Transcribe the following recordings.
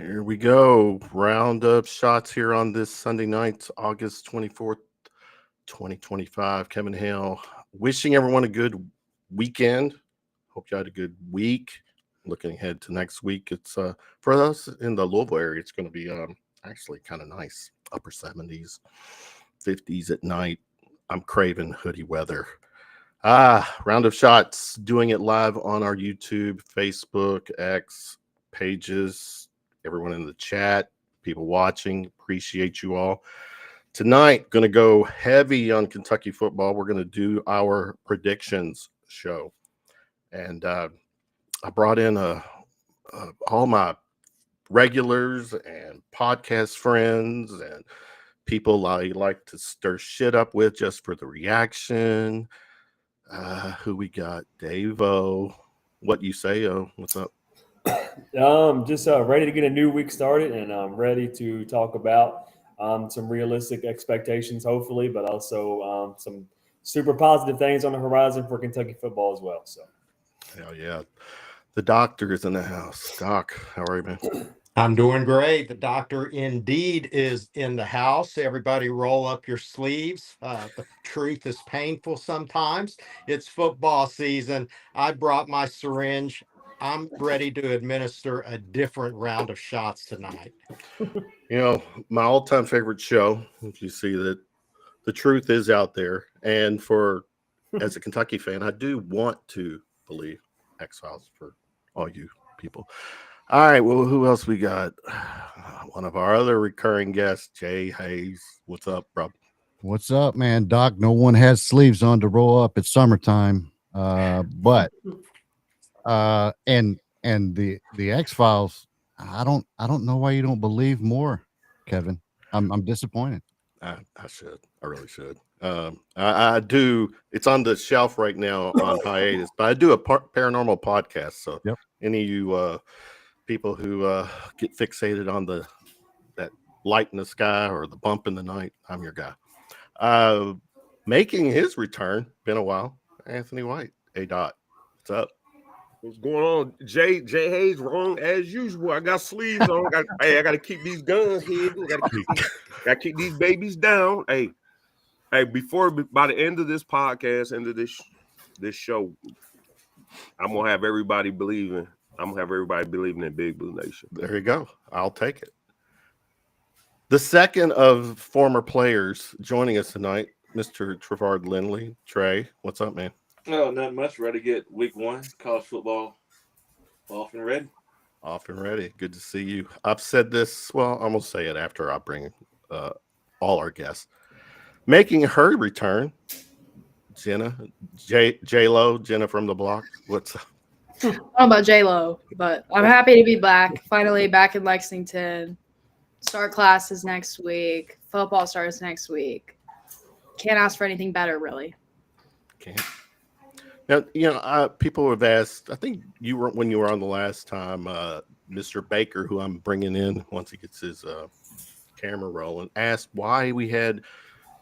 Here we go. Roundup shots here on this Sunday night, August 24th, 2025. Kevin Hale wishing everyone a good weekend. Hope you had a good week. Looking ahead to next week. It's for us in the Louisville area, it's going to be actually kind of nice. Upper 70s, 50s at night. I'm craving hoodie weather. Roundup shots, doing it live on our YouTube, Facebook, X pages. Everyone in the chat, people watching, appreciate you all. Tonight, going to go heavy on Kentucky football. We're going to do our predictions show. And I brought in all my regulars and podcast friends and people I like to stir shit up with just for the reaction. Who we got? Dave-O. What you say, O? What's up? Just ready to get a new week started, and I'm ready to talk about some realistic expectations, hopefully, but also some super positive things on the horizon for Kentucky football as well. So, hell yeah, the doctor is in the house. Doc, how are you, man? I'm doing great. The doctor indeed is in the house. Everybody roll up your sleeves. The truth is painful sometimes. It's football season. I brought my syringe. I'm ready to administer a different round of shots tonight. You know, my all-time favorite show, if you see that the truth is out there. And as a Kentucky fan, I do want to believe X-Files for all you people. All right, well, who else we got? One of our other recurring guests, Jay Hayes. What's up, bro? What's up, man? Doc, no one has sleeves on to roll up. It's summertime. But and the X-Files, I don't know why you don't believe more, Kevin. I'm disappointed. I should. I really should. I do. It's on the shelf right now on hiatus, but I do a paranormal podcast. So yep. Any of you people who get fixated on that light in the sky or the bump in the night, I'm your guy. Making his return, been a while, Anthony White. A Dot, what's up? What's going on? Jay Hayes, wrong as usual. I got sleeves on. I got to keep these guns here. Got to keep these babies down. Hey, by the end of this podcast, end of this show, I'm gonna have everybody believing. In Big Blue Nation. There you go. I'll take it. The second of former players joining us tonight, Mr. Trevard Lindley. Trey, what's up, man? No, not much. Ready to get week one, college football off and ready. Off and ready. Good to see you. I've said this, well, I'm going to say it after I bring all our guests. Making her return, Jenna, J-Lo, Jenna from the block. What's up? I don't know about J-Lo, but I'm happy to be back. Finally back in Lexington. Start classes next week. Football starts next week. Can't ask for anything better, really. Can't. Now, people have asked, I think when you were on the last time, Mr. Baker, who I'm bringing in once he gets his camera rolling, asked why we had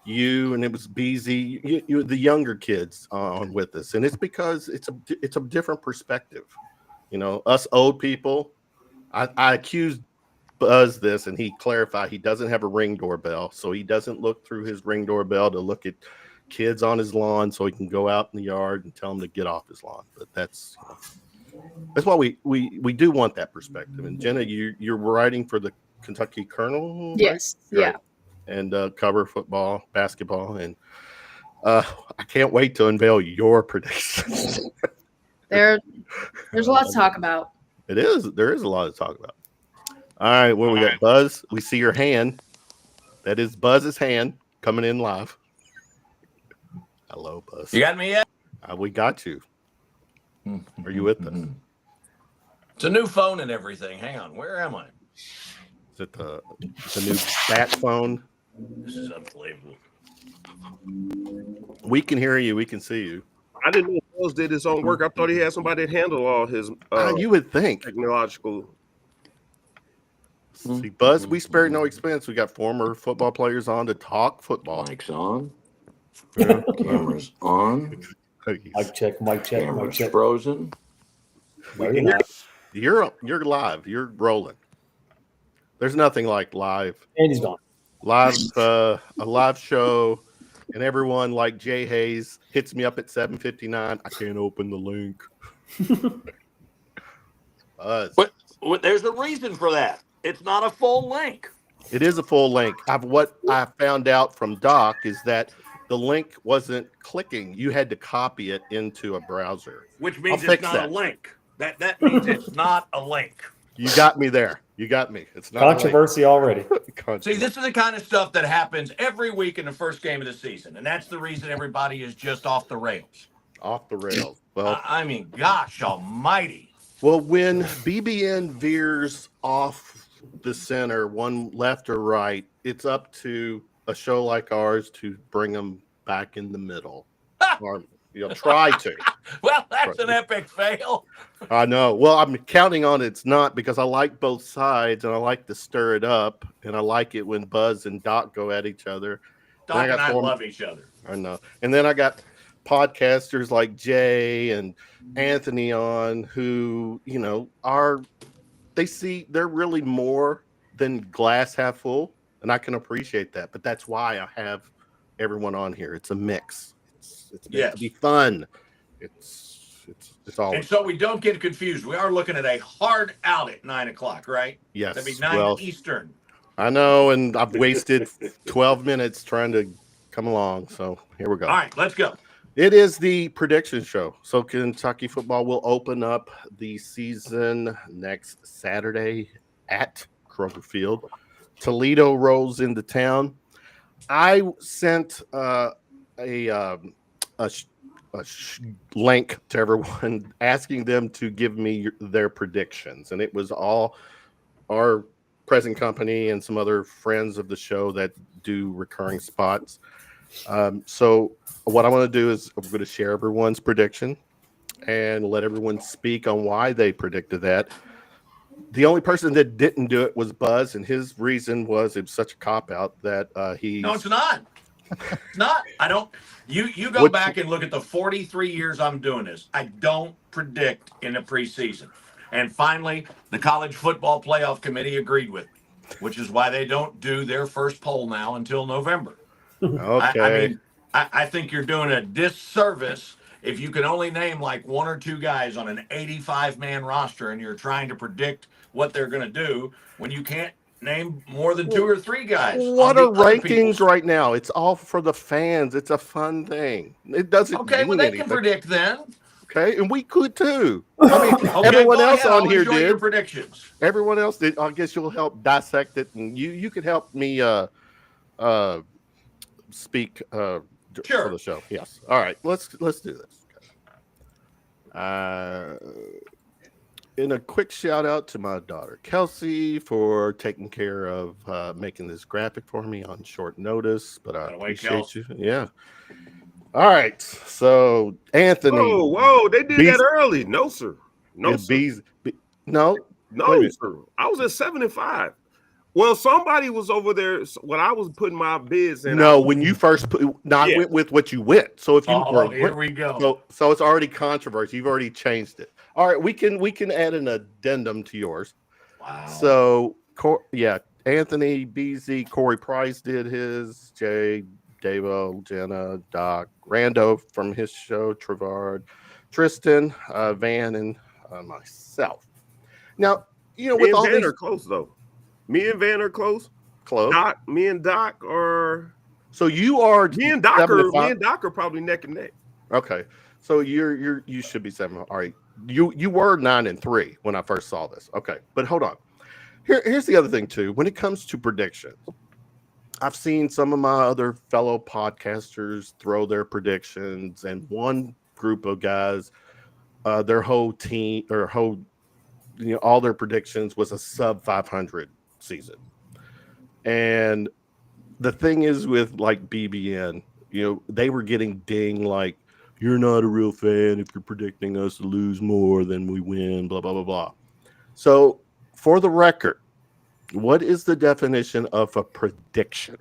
you and it was Beasy, you the younger kids on with us. And it's because it's a different perspective. You know, us old people, I accused Buzz this and he clarified he doesn't have a Ring doorbell. So he doesn't look through his Ring doorbell to look at kids on his lawn so he can go out in the yard and tell them to get off his lawn. But that's why we do want that perspective. And Jenna, you're writing for the Kentucky Colonel, yes, right? yeah, and cover football, basketball, and I can't wait to unveil your predictions. there's a lot to talk about. There is a lot to talk about. All right, well, we got Buzz. We see your hand. That is Buzz's hand coming in live. Hello, Buzz. You got me yet? We got you. Are you with us? It's a new phone and everything. Hang on. Where am I? Is it the new bat phone? This is unbelievable. We can hear you. We can see you. I didn't know Buzz did his own work. I thought he had somebody that handled all his you would think. Technological. See, Buzz, we spared no expense. We got former football players on to talk football. Mic's on. Camera's on. Mic check. Camera's frozen. You're live. You're rolling. There's nothing like live. And he's gone. A live show, and everyone like Jay Hayes hits me up at 7:59. I can't open the link. Buzz. But there's a reason for that. It's not a full link. It is a full link. What I found out from Doc is that the link wasn't clicking. You had to copy it into a browser. Which means I'll it's fix not that. a link. That means it's not a link. You got me there. You got me. It's not Controversy already. See, this is the kind of stuff that happens every week in the first game of the season, and that's the reason everybody is just off the rails. Off the rails. Well, I mean, gosh almighty. Well, when BBN veers off the center, one left or right, it's up to a show like ours to bring them back in the middle. Or you'll try to. Well, that's an epic fail. I know. Well, I'm counting on it's not, because I like both sides and I like to stir it up, and I like it when Buzz and Doc go at each other. Doc and I love each other. I know. And then I got podcasters like Jay and Anthony on who, they're really more than glass half full, and I can appreciate that. But that's why I have everyone on here. It's a mix. It's meant to be fun. It's all. And so we don't get confused. We are looking at a hard out at 9:00, right? Yes. That'd be 9 Eastern. I know, and I've wasted 12 minutes trying to come along. So here we go. All right, let's go. It is the prediction show. So Kentucky football will open up the season next Saturday at Kroger Field. Toledo rolls into town. I sent a link to everyone asking them to give me their predictions, and it was all our present company and some other friends of the show that do recurring spots. So what I want to do is I'm going to share everyone's prediction and let everyone speak on why they predicted that. The only person that didn't do it was Buzz, and his reason was it was such a cop-out that he... No, it's not. It's not. I don't... You go back and look at the 43 years I'm doing this. I don't predict in the preseason. And finally, the College Football Playoff Committee agreed with me, which is why they don't do their first poll now until November. Okay. I think you're doing a disservice if you can only name like one or two guys on an 85-man roster and you're trying to predict what they're going to do when you can't name more than two or three guys. What are rankings right now? It's all for the fans. It's a fun thing. It doesn't Okay, well, they can predict then. Okay, and we could too. I mean, Okay, everyone else ahead. on I'll here enjoy your did. predictions. Everyone else did. I guess you'll help dissect it, and you could help me speak for the show. Yes. All right. Let's do this. And a quick shout out to my daughter Kelsey for taking care of making this graphic for me on short notice. But I appreciate you. Yeah. All right. So Anthony. Whoa! They did that early. No, sir. No, sir. No, sir. I was at 7-5. Well, somebody was over there when I was putting my bids in. No, when you first put, I went with what you went. So if you here we go. So it's already controversy. You've already changed it. All right, we can add an addendum to yours. Wow. So Anthony, BZ, Corey Price did his. Jay, Davo, Jenna, Doc, Rando from his show, Trevard, Tristan, Van, and myself. Now with all these are close though. Me and Van are close. Doc, me and Doc are. So you are. Me and Doc are probably neck and neck. Okay, so you should be 7. All right, you were 9-3 when I first saw this. Okay, but hold on. Here's the other thing too. When it comes to predictions, I've seen some of my other fellow podcasters throw their predictions, and one group of guys, their whole team or all their predictions was a sub 500 season. And the thing is with like BBN, they were getting dinged like, you're not a real fan if you're predicting us to lose more than we win, blah, blah, blah, blah. So for the record, what is the definition of a prediction?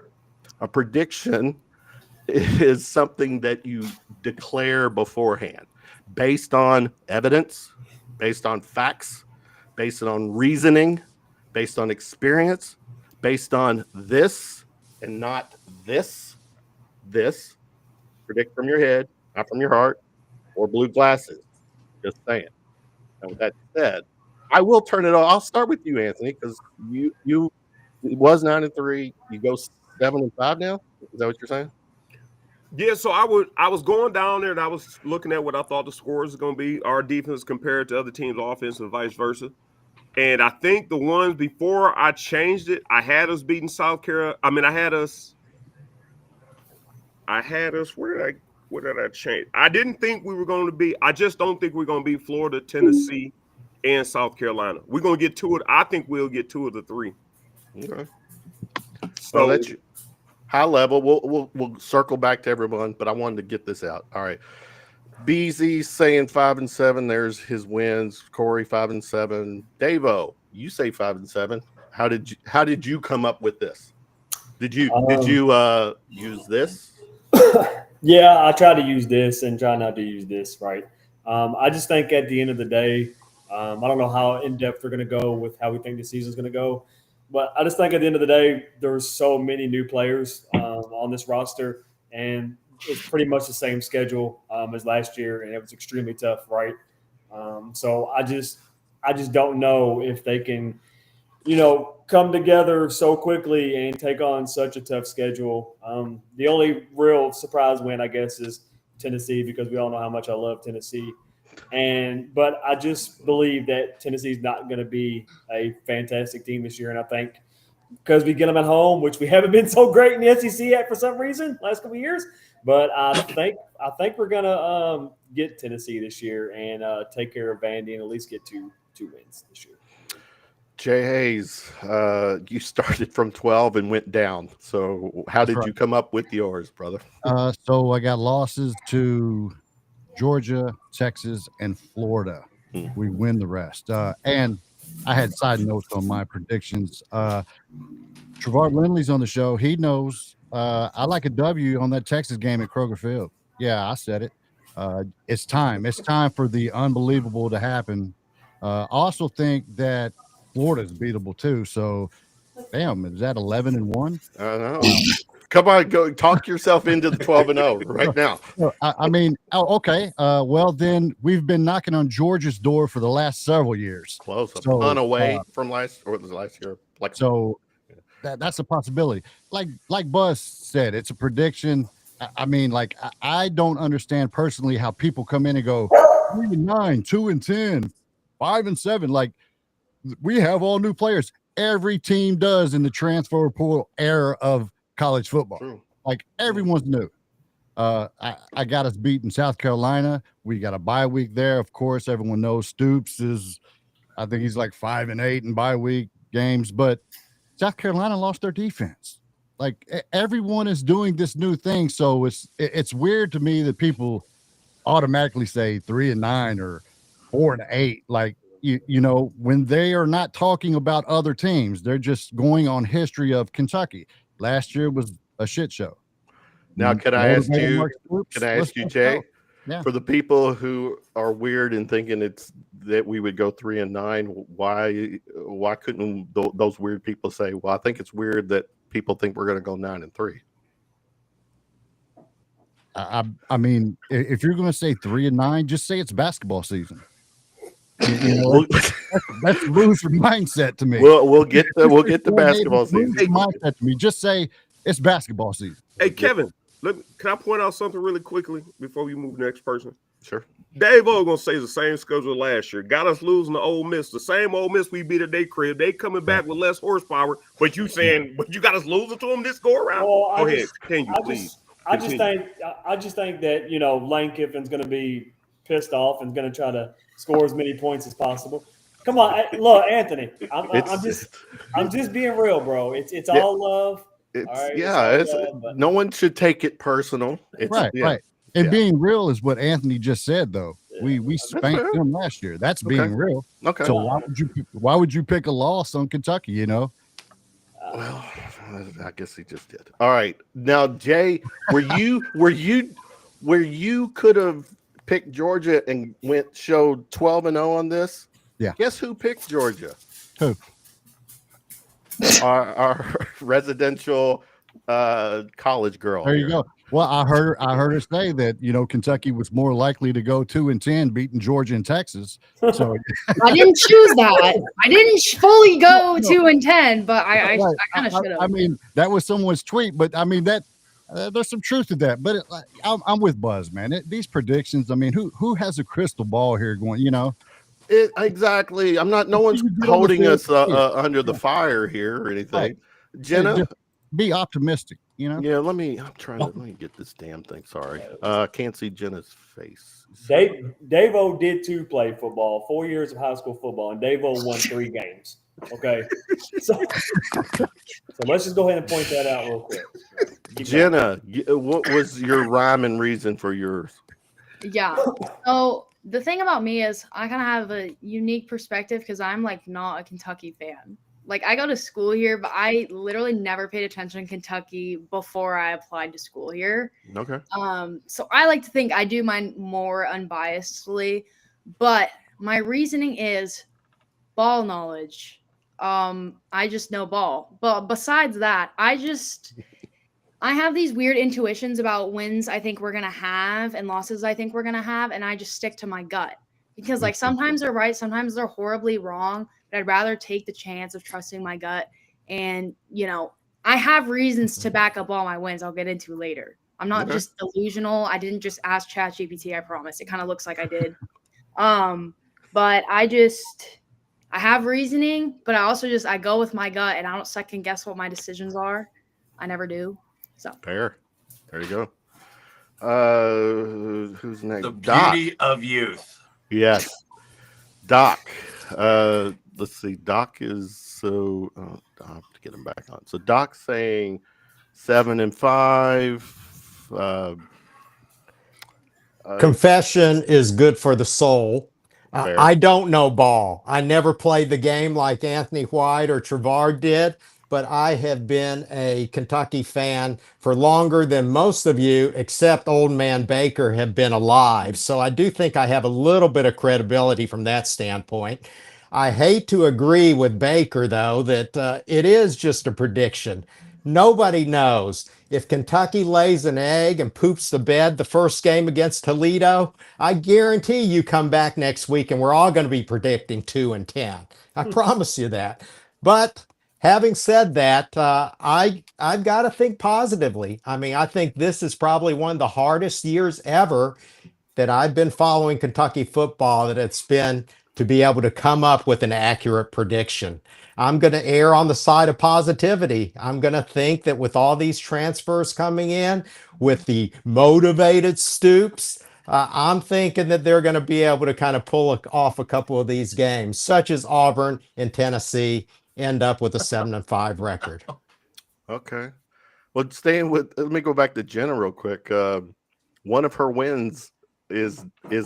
A prediction is something that you declare beforehand based on evidence, based on facts, based on reasoning, based on experience, based on this and not this. Predict from your head, not from your heart, or blue glasses. Just saying. And with that said, I will turn it off. I'll start with you, Anthony, because you it was 9-3. You go 7-5 now. Is that what you're saying? Yeah, so I was going down there and I was looking at what I thought the scores was going to be, our defense compared to other teams' offense and vice versa. And I think the ones before I changed it, I had us beating South Carolina. I mean, I had us. Where did I change? I didn't think we were going to be. I just don't think we're going to beat Florida, Tennessee, and South Carolina. We're going to get two of. I think we'll get 2 of the 3. Okay. So that's high level. We'll circle back to everyone, but I wanted to get this out. All right. BZ saying 5-7. There's his wins. Corey 5-7. Davo, you say 5-7. How did you come up with this? Did you use this? Yeah, I try to use this and try not to use this, right? I just think at the end of the day, I don't know how in-depth we're going to go with how we think the season's going to go, but I just think at the end of the day, there's so many new players on this roster, and it's pretty much the same schedule as last year, and it was extremely tough, right? So I just don't know if they can, come together so quickly and take on such a tough schedule. The only real surprise win, I guess, is Tennessee, because we all know how much I love Tennessee. But I just believe that Tennessee's not going to be a fantastic team this year. And I think because we get them at home, which we haven't been so great in the SEC yet for some reason last couple of years, but I think we're going to get Tennessee this year and take care of Vandy and at least get two wins this year. Jay Hayes, you started from 12 and went down. So how did you come up with yours, brother? So I got losses to Georgia, Texas, and Florida. We win the rest. And I had side notes on my predictions. Trevard Lindley's on the show. He knows I like a W on that Texas game at Kroger Field. Yeah, I said it. It's time. It's time for the unbelievable to happen. I also think that Florida's beatable too. So, damn, is that 11-1? I know. Come on, go talk yourself into the 12-0 right now. I mean, okay. Well, then we've been knocking on Georgia's door for the last several years. Close, a ton away from last year. That's a possibility. Like Buzz said, it's a prediction. I mean, I don't understand personally how people come in and go 3-9, 2-10, 5-7. Like, we have all new players. Every team does in the transfer portal era of college football. True. Like, everyone's new. I got us beating South Carolina. We got a bye week there. Of course, everyone knows Stoops is, I think he's like 5-8 in bye week games, but South Carolina lost their defense. Like, everyone is doing this new thing. So it's weird to me that people automatically say 3-9 or 4-8. Like, you know, when they are not talking about other teams, they're just going on history of Kentucky. Last year was a shit show. Now, can I ask you, Jay, for the people who are weird and thinking it's that we would go 3-9, why couldn't those weird people say, well, I think it's weird that people think we're going to go 9-3? I mean, if you're going to say 3-9, just say it's basketball season. You know, that's a loser mindset to me. We'll get the basketball season mindset to me. Just say it's basketball season. Hey, Kevin, can I point out something really quickly before we move to the next person? Sure. Dave O gonna say the same schedule last year. Got us losing to Ole Miss. The same Ole Miss we beat at their crib. They coming back with less horsepower. But you saying, but you got us losing to them this go around? Well, go ahead, continue, please. I just think that, you know, Lane Kiffin's gonna be pissed off and gonna try to score as many points as possible. Come on, look, Anthony. I'm just being real, bro. It's all love. No one should take it personal. Right. And being real is what Anthony just said, though. We spanked them last year. That's being real. Okay. So why would you pick a loss on Kentucky? You know. Well, I guess he just did. All right. Now, Jay, where you could have picked Georgia and showed 12-0 on this. Yeah. Guess who picked Georgia? Who? our residential college girl. There you here. go. Well, I heard her say that, you know, Kentucky was more likely to go 2-10, beating Georgia and Texas. So I didn't choose that. I didn't fully go 2-10, but I right. kind of should have. I mean, that was someone's tweet, but I mean that there's some truth to that. But I'm with Buzz, man. These predictions. I mean, who has a crystal ball here? Going, you know, Exactly. I'm not. No one's You get on the holding field, us under the fire here or anything. Right. Jenna, just be optimistic. You know. yeah. Let me get this damn thing. Sorry, can't see Jenna's face. Davo did too play football, 4 years of high school football, and Davo won 3 games. Okay, so let's just go ahead and point that out real quick. Jenna, what was your rhyme and reason for yours? Yeah. So the thing about me is I kind of have a unique perspective because I'm like not a Kentucky fan. Like I go to school here, but I literally never paid attention to Kentucky before I applied to school here. Okay. So I like to think I do mine more unbiasedly, but my reasoning is ball knowledge. I just know ball. But besides that, I have these weird intuitions about wins I think we're going to have and losses I think we're going to have, and I just stick to my gut. Because like sometimes they're right, sometimes they're horribly wrong, but I'd rather take the chance of trusting my gut. And, you know, I have reasons to back up all my wins I'll get into later. I'm not just delusional. I didn't just ask ChatGPT, I promise. It kind of looks like I did. But I have reasoning, but I go with my gut and I don't second guess what my decisions are. I never do. So Fair. There you go. Who's next? The Doc. beauty of youth. Yes. Doc. Let's see. Doc is so I have to get him back on. So Doc's saying 7-5. Confession is good for the soul. Fair. I don't know ball. I never played the game like Anthony White or Trevard did, but I have been a Kentucky fan for longer than most of you, except Old Man Baker, have been alive. So I do think I have a little bit of credibility from that standpoint. I hate to agree with Baker, though, that it is just a prediction. Nobody knows. If Kentucky lays an egg and poops the bed the first game against Toledo, I guarantee you come back next week and we're all going to be predicting 2-10. I promise you that. But having said that, I've got to think positively. I mean, I think this is probably one of the hardest years ever that I've been following Kentucky football, that it's been to be able to come up with an accurate prediction. I'm going to err on the side of positivity. I'm going to think that with all these transfers coming in, with the motivated Stoops, I'm thinking that they're going to be able to kind of pull off a couple of these games, such as Auburn and Tennessee, end up with a 7-5 record. Okay. Well, let me go back to Jenna real quick. One of her wins is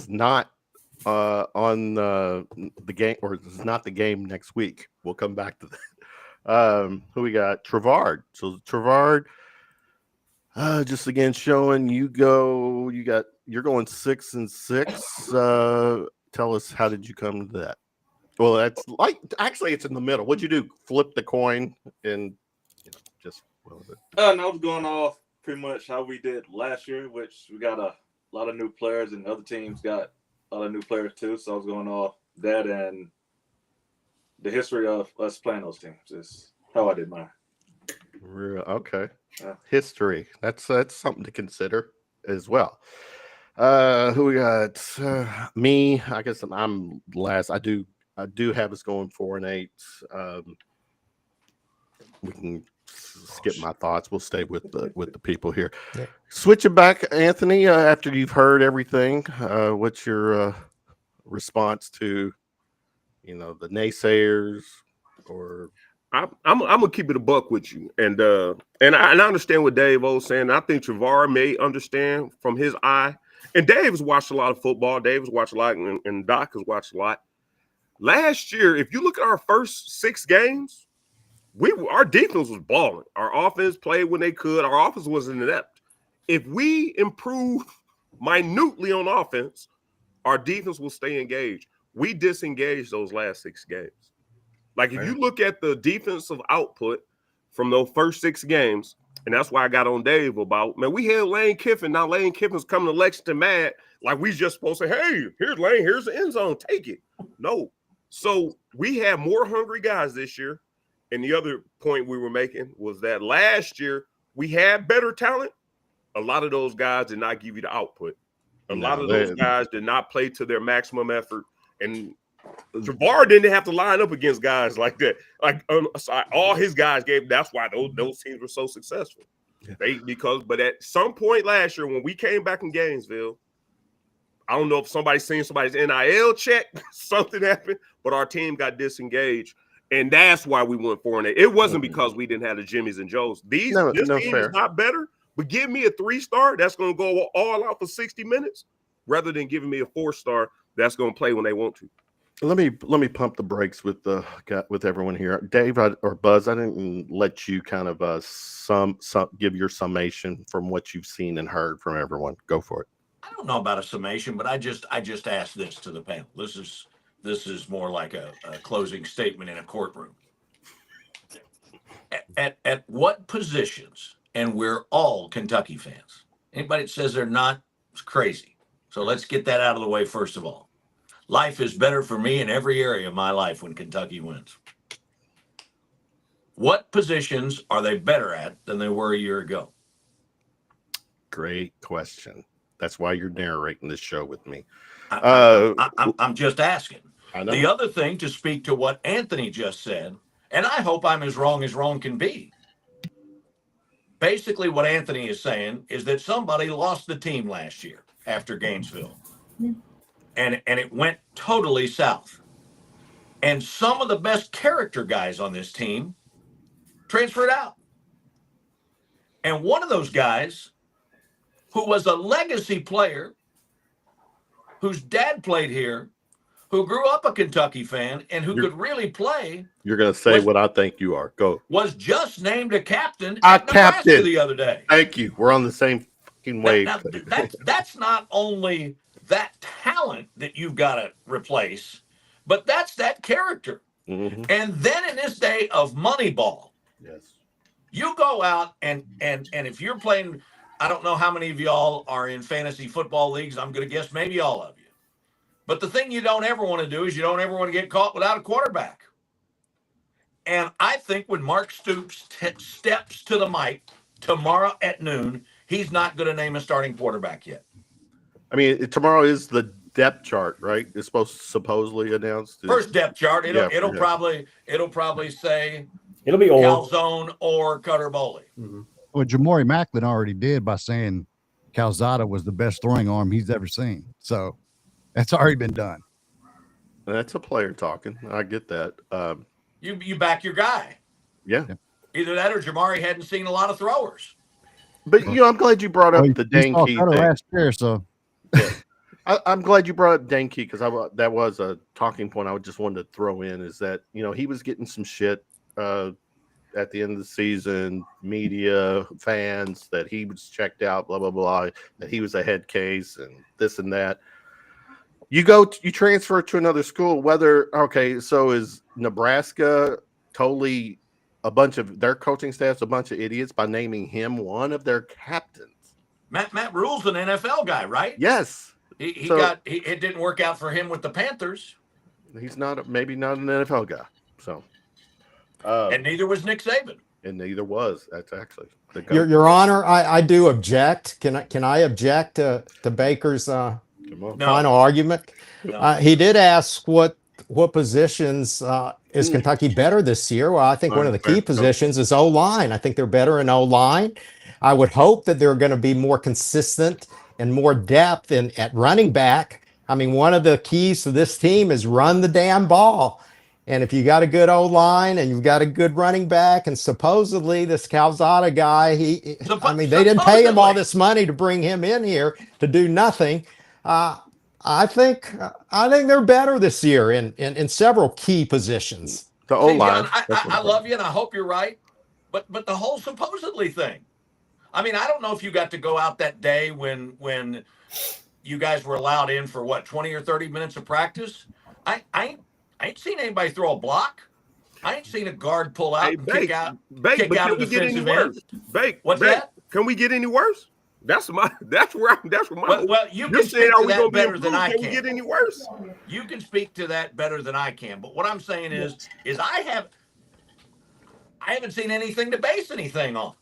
not on the game, or it's not the game next week. We'll come back to that. Who we got? Trevard. So Trevard, just again showing you're going 6-6. Tell us, how did you come to that? Well, that's actually it's in the middle. What'd you do? Flip the coin and just what was it? No, I was going off pretty much how we did last year, which we got a lot of new players, and other teams got a lot of new players too. So I was going off that and the history of us playing those teams is how I did mine. Okay. History. That's something to consider as well. Who we got? Me. I guess I'm last. I do have us going 4-8. We can skip my thoughts. We'll stay with the people here. Yeah. Switch it back, Anthony. After you've heard everything, what's your response to, the naysayers? Or I'm gonna keep it a buck with you, and I understand what Dave O's saying. I think Trevard may understand from his eye, and Dave has watched a lot of football. Dave has watched a lot, and Doc has watched a lot. Last year, if you look at our first 6 games, our defense was balling. Our offense played when they could. Our offense was inept. If we improve minutely on offense, our defense will stay engaged. We disengaged those last 6 games. Like if you look at the defensive output from those first 6 games, and that's why I got on Dave about, man, we had Lane Kiffin. Now Lane Kiffin's coming to Lexington mad. Like we just supposed to say, hey, here's Lane, here's the end zone, take it. No. So we have more hungry guys this year. And the other point we were making was that last year we had better talent. A lot of those guys did not give you the output. A lot of those guys did not play to their maximum effort. And Trevard didn't have to line up against guys like that. Like all his guys gave. That's why those teams were so successful. But at some point last year when we came back in Gainesville, I don't know if somebody's seen somebody's NIL check, something happened, but our team got disengaged. And that's why we went 4-8. It wasn't because we didn't have the Jimmys and Joes. This team is not better, but give me a 3-star that's going to go all out for 60 minutes rather than giving me a 4-star that's going to play when they want to. Let me pump the brakes with everyone here. Dave or Buzz, I didn't let you kind of give your summation from what you've seen and heard from everyone. Go for it. I don't know about a summation, but I just asked this to the panel. This is more like a closing statement in a courtroom. At what positions, and we're all Kentucky fans. Anybody that says they're not is crazy. So let's get that out of the way first of all. Life is better for me in every area of my life when Kentucky wins. What positions are they better at than they were a year ago? Great question. That's why you're narrating this show with me. I'm just asking. I know. The other thing, to speak to what Anthony just said, and I hope I'm as wrong can be. Basically, what Anthony is saying is that somebody lost the team last year after Gainesville. And it went totally south. And some of the best character guys on this team transferred out. And one of those guys, who was a legacy player, whose dad played here, who grew up a Kentucky fan, and who could really play. You're going to say what I think you are. Go. Was just named a captain at Nebraska the other day. Thank you. We're on the same fucking wave. Now, that's not only that talent that you've got to replace, but that's that character. Mm-hmm. And then in this day of Moneyball, yes, you go out and if you're playing, I don't know how many of y'all are in fantasy football leagues. I'm going to guess maybe all of you. But the thing you don't ever want to do is you don't ever want to get caught without a quarterback. And I think when Mark Stoops steps to the mic tomorrow at noon, he's not going to name a starting quarterback yet. I mean, tomorrow is the depth chart, right? It's supposedly announced. First depth chart. It'll probably say it'll be Calzone or Cutter Boley. Mm-hmm. Well, Jamori Macklin already did by saying Calzada was the best throwing arm he's ever seen. So that's already been done. That's a player talking. I get that. You back your guy. Yeah. Either that or Jamari hadn't seen a lot of throwers. But, I'm glad you brought up the Dane Key thing. Last year, so. Yeah. I'm glad you brought up Dane Key because that was a talking point I just wanted to throw in is that, he was getting some shit at the end of the season, media, fans, that he was checked out, blah, blah, blah, that he was a head case and this and that. You transfer to another school, so is Nebraska totally a bunch of their coaching staff's a bunch of idiots by naming him one of their captains? Matt Rule's an NFL guy, right? Yes. It didn't work out for him with the Panthers. He's maybe not an NFL guy. So, and neither was Nick Saban. And neither was. That's actually Your Honor. I do object. Can I object to Baker's final argument? No. He did ask what positions is Kentucky better this year. Well, I think one of the key positions is O-line. I think they're better in O-line. I would hope that they're going to be more consistent and more depth at running back. I mean, one of the keys to this team is run the damn ball. And if you got a good O-line and you've got a good running back, and supposedly this Calzada guy, they didn't pay him all this money to bring him in here to do nothing. I think they're better this year in several key positions. The O-line. I love you, and I hope you're right. But the whole supposedly thing. I mean, I don't know if you got to go out that day when you guys were allowed in for 20 or 30 minutes of practice. I ain't seen anybody throw a block. I ain't seen a guard pull out Hey, and kick out but a can we get any defensive worse? end. What's that? Can we get any worse? That's where my. Well, you You're can saying, speak are to we gonna that be better than improved? I Can we get can. any worse? You can speak to that better than I can. But what I'm saying is I haven't seen anything to base anything on.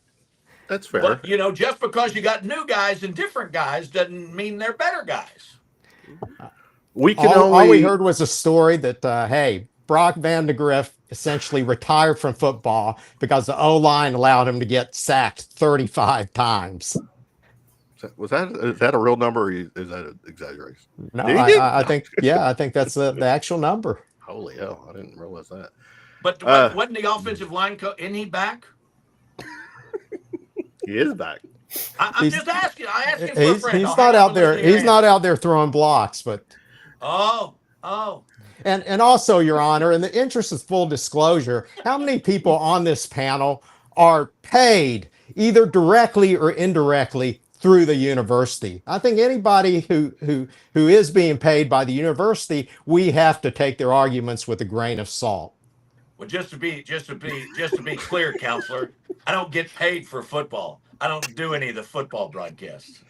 That's fair. But just because you got new guys and different guys doesn't mean they're better guys. We can all we heard was a story that, hey, Brock Vandegrift essentially retired from football because the O-line allowed him to get sacked 35 times. Is that a real number, or is that an exaggeration? No, I think that's the actual number. Holy hell, I didn't realize that. But wasn't the offensive line coach, isn't he back? He is back. I'm just asking. I asked him for a friend. He's not out there. He's not out there throwing blocks, but. Oh. And also, Your Honor, in the interest of full disclosure, how many people on this panel are paid either directly or indirectly through the university? I think anybody who is being paid by the university, we have to take their arguments with a grain of salt. Well, just to be clear, counselor, I don't get paid for football. I don't do any of the football broadcasts.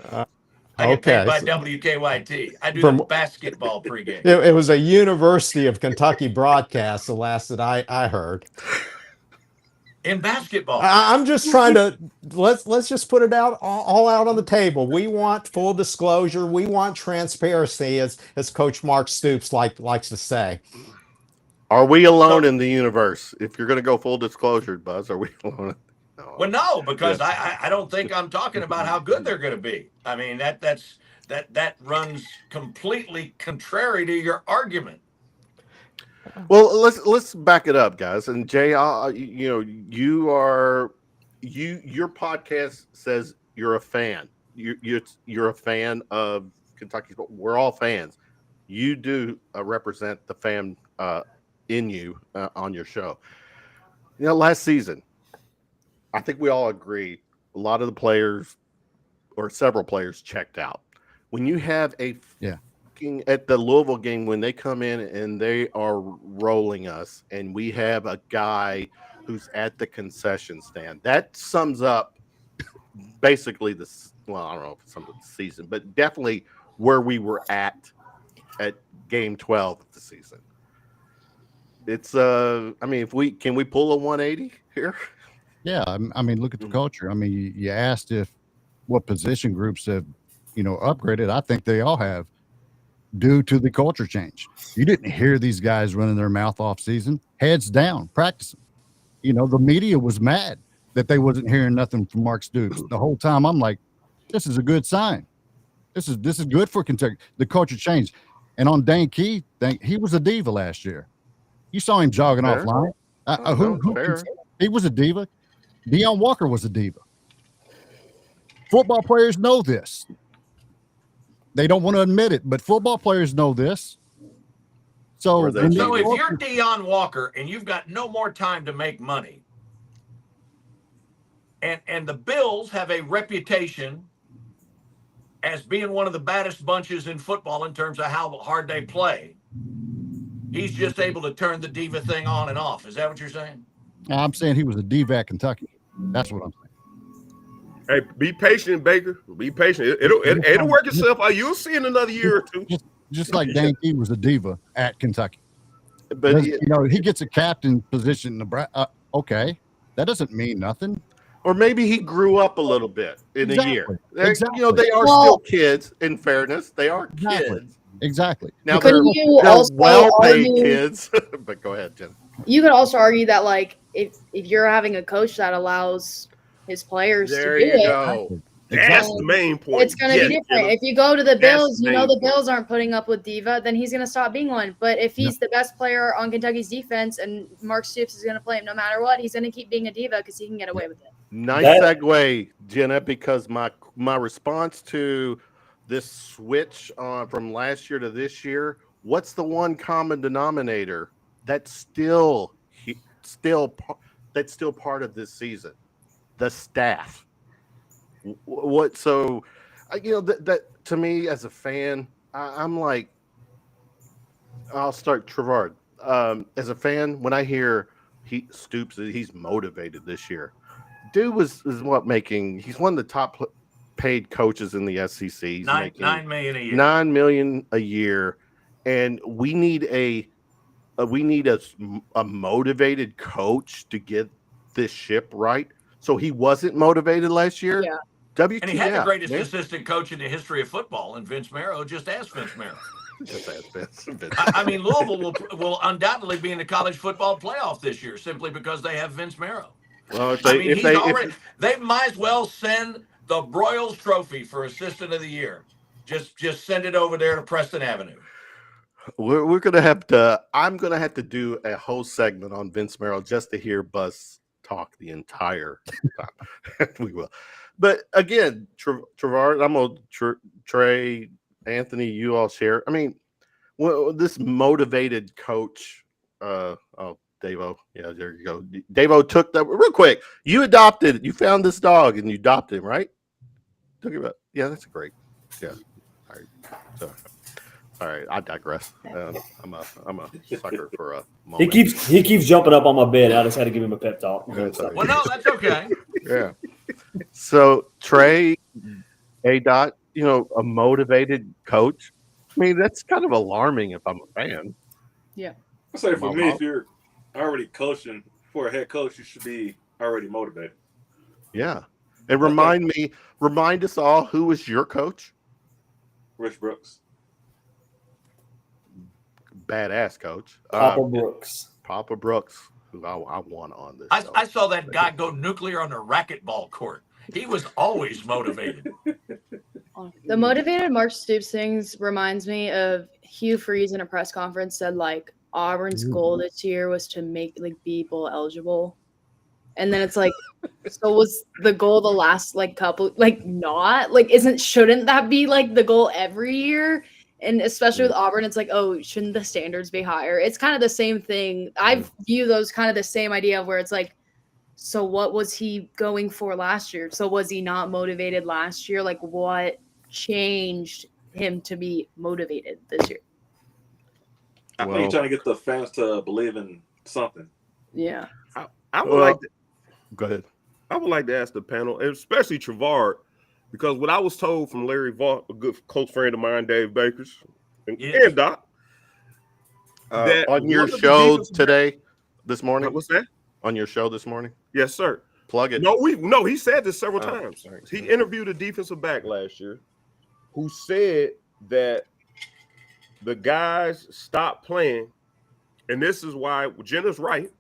I get paid by WKYT. I do the basketball pregame. It was a University of Kentucky broadcast, the last that I heard. In basketball. I'm just trying to let's just put it all out on the table. We want full disclosure. We want transparency, as Coach Mark Stoops likes to say. Are we alone in the universe? If you're going to go full disclosure, Buzz, are we alone? Well, no, because I don't think I'm talking about how good they're going to be. I mean, that runs completely contrary to your argument. Well, let's back it up, guys. And Jay, your podcast says you're a fan. You're a fan of Kentucky. We're all fans. You do represent the fan in you on your show. Last season, I think we all agree a lot of the players or several players checked out. When you have at the Louisville game, when they come in and they are rolling us and we have a guy who's at the concession stand, that sums up basically I don't know if it's some of the season, but definitely where we were at game 12 of the season. It's can we pull a 180 here? Yeah, I mean, look at the culture. I mean, you asked what position groups have, upgraded. I think they all have, due to the culture change. You didn't hear these guys running their mouth off season, heads down, practicing. The media was mad that they wasn't hearing nothing from Mark Stoops. The whole time I'm like, this is a good sign. This is good for Kentucky. The culture changed. And on Dane Key, he was a diva last year. You saw him jogging offline. He was a diva. Deion Walker was a diva. Football players know this. They don't want to admit it, but football players know this. So if you're Deion Walker and you've got no more time to make money, and the Bills have a reputation as being one of the baddest bunches in football in terms of how hard they play, he's just able to turn the diva thing on and off. Is that what you're saying? I'm saying he was a diva at Kentucky. That's what I'm saying. Hey, be patient, Baker. Be patient. It'll work itself out. You'll see in another year or two. Just like Dan Key was a diva at Kentucky. But he gets a captain position in Nebraska. Okay, that doesn't mean nothing. Or maybe he grew up a little bit in a year. Exactly. They are still kids. In fairness, they are kids. Exactly. Now they're well-paid kids. But go ahead, Jen. You could also argue that, like, if you're having a coach that allows his players to do it, that's the main point. It's going to be different. If you go to the Bills, the Bills aren't putting up with diva, then he's going to stop being one. But if he's the best player on Kentucky's defense and Mark Stoops is going to play him no matter what, he's going to keep being a diva because he can get away with it. Nice segue, Jenna, because my response to this switch from last year to this year, what's the one common denominator that's still part of this season? The staff. What? So, that to me as a fan, I'm like, I'll start Trevard. As a fan, when I hear Stoops, he's motivated this year. Dude he's one of the top paid coaches in the SEC. He's making $9 million a year. $9 million a year, and we need a motivated coach to get this ship right. So he wasn't motivated last year. Yeah. And he had the greatest assistant coach in the history of football, and Vince Marrow. Just ask Vince Marrow. Just ask Vince. I mean, Louisville will undoubtedly be in the college football playoff this year simply because they have Vince Marrow. Well, they might as well send the Broyles Trophy for Assistant of the Year. Just send it over there to Preston Avenue. We're gonna have to. I'm gonna have to do a whole segment on Vince Marrow just to hear Buzz talk the entire time. We will. But again, Trevard, I'm gonna Trey, Anthony, you all share. I mean, this motivated coach. Davo. Yeah, there you go. Davo took that real quick. You found this dog and you adopted him, right? Took him out. Yeah, that's great. Yeah. All right. So, all right. I digress. I'm a sucker for a moment. He keeps jumping up on my bed. I just had to give him a pep talk. Well, no, that's okay. Yeah. So Trey, A-Dot, a motivated coach. I mean, that's kind of alarming if I'm a fan. Yeah. I say for me, if you're already coaching for a head coach, you should be already motivated. Yeah. And remind us all, who was your coach? Rich Brooks. Badass coach. Papa Brooks, who I want on this. I saw that guy go nuclear on the racquetball court. He was always motivated. The motivated Mark Stoops things reminds me of Hugh Freeze in a press conference said, like, Auburn's goal this year was to make be bowl eligible. And then it's like, so was the goal the last couple not? Shouldn't that be the goal every year? And especially with Auburn, it's oh, shouldn't the standards be higher? It's kind of the same thing. I view those kind of the same idea of where it's so what was he going for last year? So was he not motivated last year? What changed him to be motivated this year? I think you're trying to get the fans to believe in something. Yeah. I would like to go ahead. I would like to ask the panel, and especially Trevard, because what I was told from Larry Vaught, a good close friend of mine, Dave Bakers, and Doc, that on your show this morning. What's that? On your show this morning? Yes, sir. Plug it. No, he said this several times. Sorry. He interviewed a defensive back last year who said that the guys stopped playing, and this is why Jenna's right.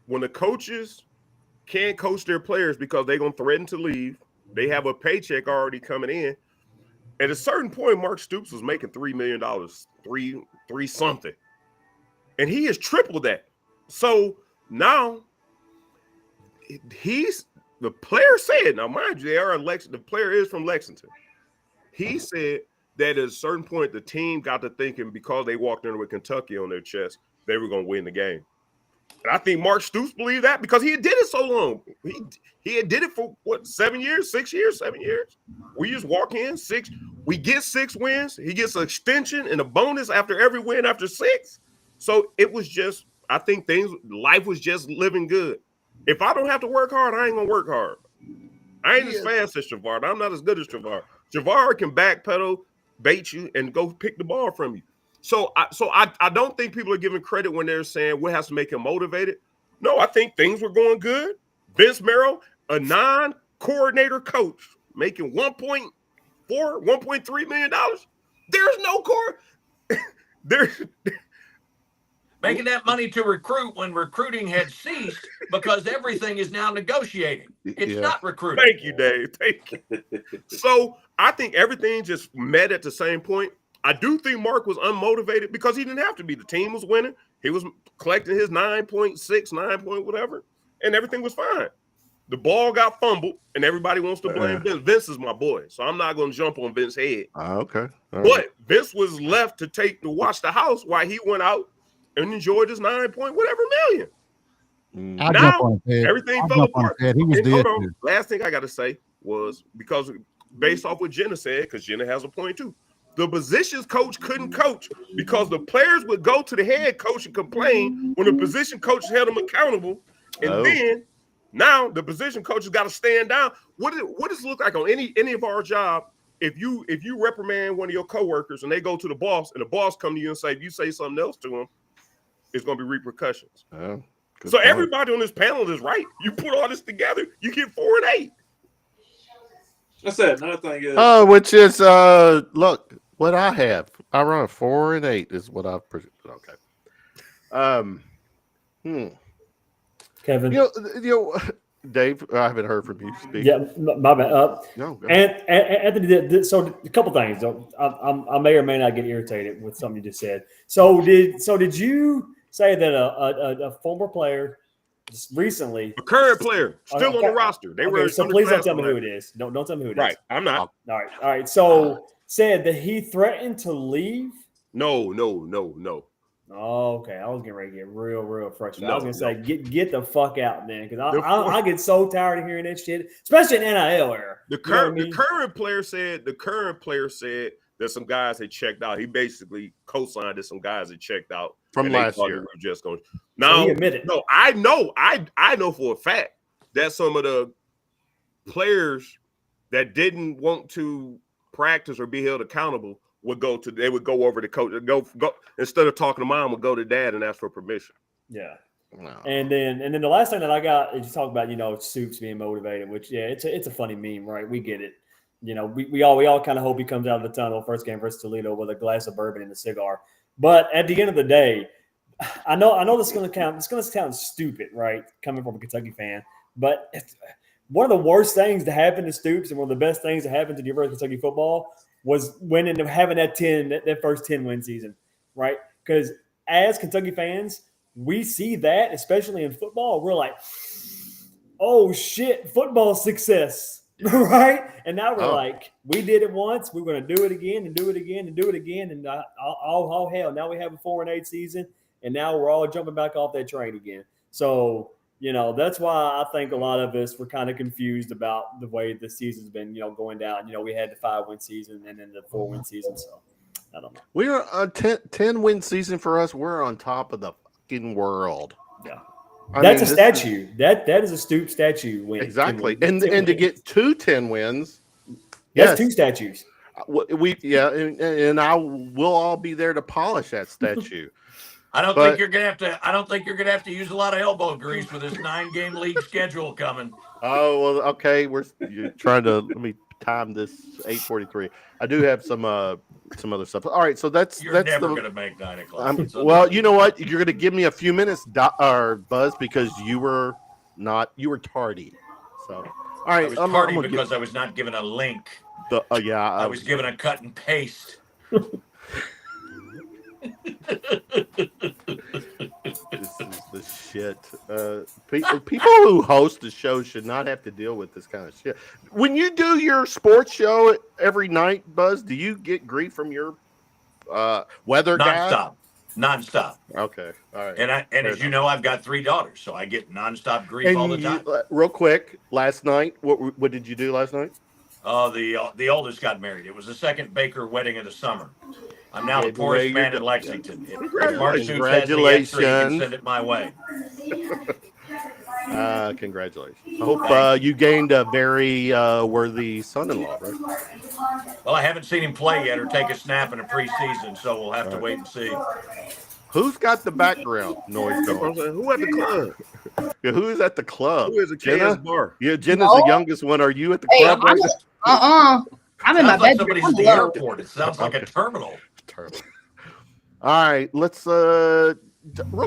When the coaches can't coach their players because they're going to threaten to leave, they have a paycheck already coming in. At a certain point, Mark Stoops was making $3 million, three something, and he has tripled that. So now the player said, now mind you, the player is from Lexington. He said that at a certain point, the team got to thinking because they walked in with Kentucky on their chest, they were going to win the game. And I think Mark Stoops believed that because he had did it so long. He had did it for 7 years, 7 years. We just walk in, we get 6 wins. He gets an extension and a bonus after every win after 6. So it was just, I think life was just living good. If I don't have to work hard, I ain't going to work hard. I ain't as fast as Trevard. I'm not as good as Trevard. Trevard can backpedal, bait you, and go pick the ball from you. So I don't think people are giving credit when they're saying what has to make him motivated. No, I think things were going good. Vince Marrow, a non-coordinator coach, making $1.3 million. There's no core. There's making that money to recruit when recruiting had ceased because everything is now negotiating. It's not recruiting. Thank you, Dave. Thank you. So I think everything just met at the same point. I do think Mark was unmotivated because he didn't have to be. The team was winning. He was collecting his 9.6, 9 point whatever, and everything was fine. The ball got fumbled, and everybody wants to blame Vince. Vince is my boy, so I'm not going to jump on Vince's head. Okay. But Vince was left to watch the house while he went out and enjoyed his 9 point whatever million. Now everything fell apart. Hold on. Last thing I got to say was because based off what Jenna said, because Jenna has a point too. The positions coach couldn't coach because the players would go to the head coach and complain when the position coach held them accountable. And then now the position coach has got to stand down. What does it look like on any of our job? If you reprimand one of your coworkers and they go to the boss and the boss come to you and say, if you say something else to him, it's going to be repercussions. So point. Everybody on this panel is right. You put all this together, you get 4 and 8. That's it. Another thing is, which is look what I have. I run a 4 and 8 is what I've predicted. Okay. Kevin. You know, Dave, I haven't heard from you speak. Yeah, my bad. No. And Anthony, so a couple things. I may or may not get irritated with something you just said. So did you say that a former player just recently, a current player still on the roster? They were. So please don't tell me who it is. Don't tell me who it is. Right, I'm not. All right. So said that he threatened to leave. No. Oh, okay. I was getting ready to get real frustrated. I was gonna say, get the fuck out, man, because I get so tired of hearing that shit, especially in NIL era. The current player said that some guys had checked out. He basically co-signed that some guys had checked out from last year. We were just going. Now, so he admitted. No, I know for a fact that some of the players that didn't want to practice or be held accountable would go over to coach, go instead of talking to mom, would go to dad and ask for permission. Yeah. Wow. And then the last thing that I got is you talk about, Soups being motivated, which it's a funny meme, right? We get it. We all kind of hope he comes out of the tunnel first game versus Toledo with a glass of bourbon and a cigar. But at the end of the day, I know this is going to sound stupid, right? Coming from a Kentucky fan, but one of the worst things to happen to Stoops and one of the best things to happen to the University of Kentucky football was winning and having that first 10-win season, right? Because as Kentucky fans, we see that, especially in football, we're like, oh shit, football success, right? And now we're like, we did it once, we're going to do it again and do it again and do it again, and oh hell, now we have a 4 and 8 season, and now we're all jumping back off that train again. So that's why I think a lot of us were kind of confused about the way the season's been, going down. We had the 5-win season and then the 4-win season. So I don't know. We're a 10-win season for us. We're on top of the fucking world. Yeah. That's a statue. That is a Stoop statue win. Exactly. And to get 2 10 wins. That's 2 statues. And we'll all be there to polish that statue. I don't think you're gonna have to use a lot of elbow grease with this 9-game league schedule coming. Oh well, okay. You're trying to let me time this 8:43. I do have some other stuff. All right, so that's never gonna make 9 o'clock. Well, you know what? You're gonna give me a few minutes, Buzz, because you were tardy. So all right, I was tardy because I was not given a link. I was given a cut and paste. This is the shit. People who host the show should not have to deal with this kind of shit. When you do your sports show every night, Buzz, do you get grief from your weather guy? Nonstop. Okay, all right. And as you know, I've got 3 daughters, so I get nonstop grief all the time. Real quick, last night, what did you do last night? The oldest got married. It was the second Baker wedding of the summer. I'm now the poorest man in Lexington. If Mark Suits has the extra, he can send it my way. Congratulations. I hope you gained a very worthy son-in-law, right? Well, I haven't seen him play yet or take a snap in a preseason, so we'll have to wait and see. Who's got the background noise going? Who at the club? Yeah, who is at the club? Who is a Jenna? Bar? Yeah, Jenna's the youngest one. Are you at the club right now? I'm in my like bedroom. Somebody's at the airport. It sounds like a terminal. All right, let's real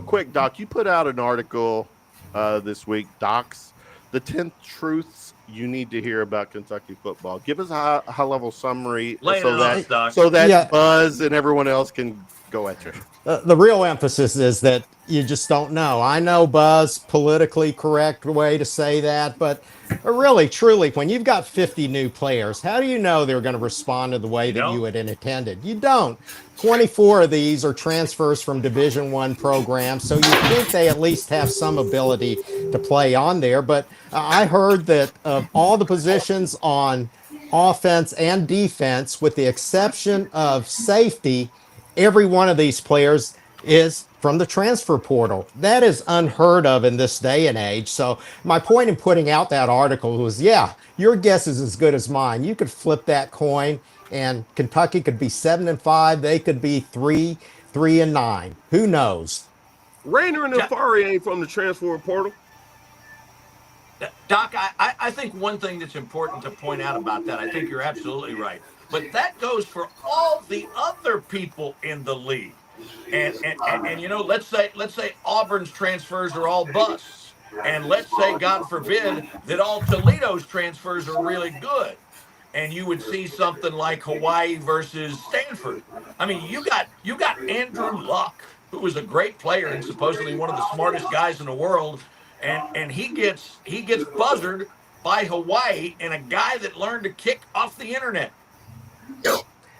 quick, Doc. You put out an article this week, Docs, the 10 truths you need to hear about Kentucky football. Give us a high-level summary so that Buzz and everyone else can go at you. The real emphasis is that you just don't know. I know, Buzz, politically correct way to say that, but really, truly, when you've got 50 new players, how do you know they're going to respond to the way that you had intended? You don't. 24 of these are transfers from Division I programs, so you think they at least have some ability to play on there. But I heard that of all the positions on offense and defense, with the exception of safety, every one of these players is from the transfer portal. That is unheard of in this day and age. So my point in putting out that article was, yeah, your guess is as good as mine. You could flip that coin, and Kentucky could be 7-5. They could be 3-9. Who knows? Rainer and Afari ain't from the transfer portal. Doc, I think one thing that's important to point out about that, I think you're absolutely right. But that goes for all the other people in the league. And you know, let's say Auburn's transfers are all busts. And let's say, God forbid, that all Toledo's transfers are really good. And you would see something like Hawaii versus Stanford. I mean, you got Andrew Luck, who was a great player and supposedly one of the smartest guys in the world. And he gets buzzered by Hawaii and a guy that learned to kick off the internet.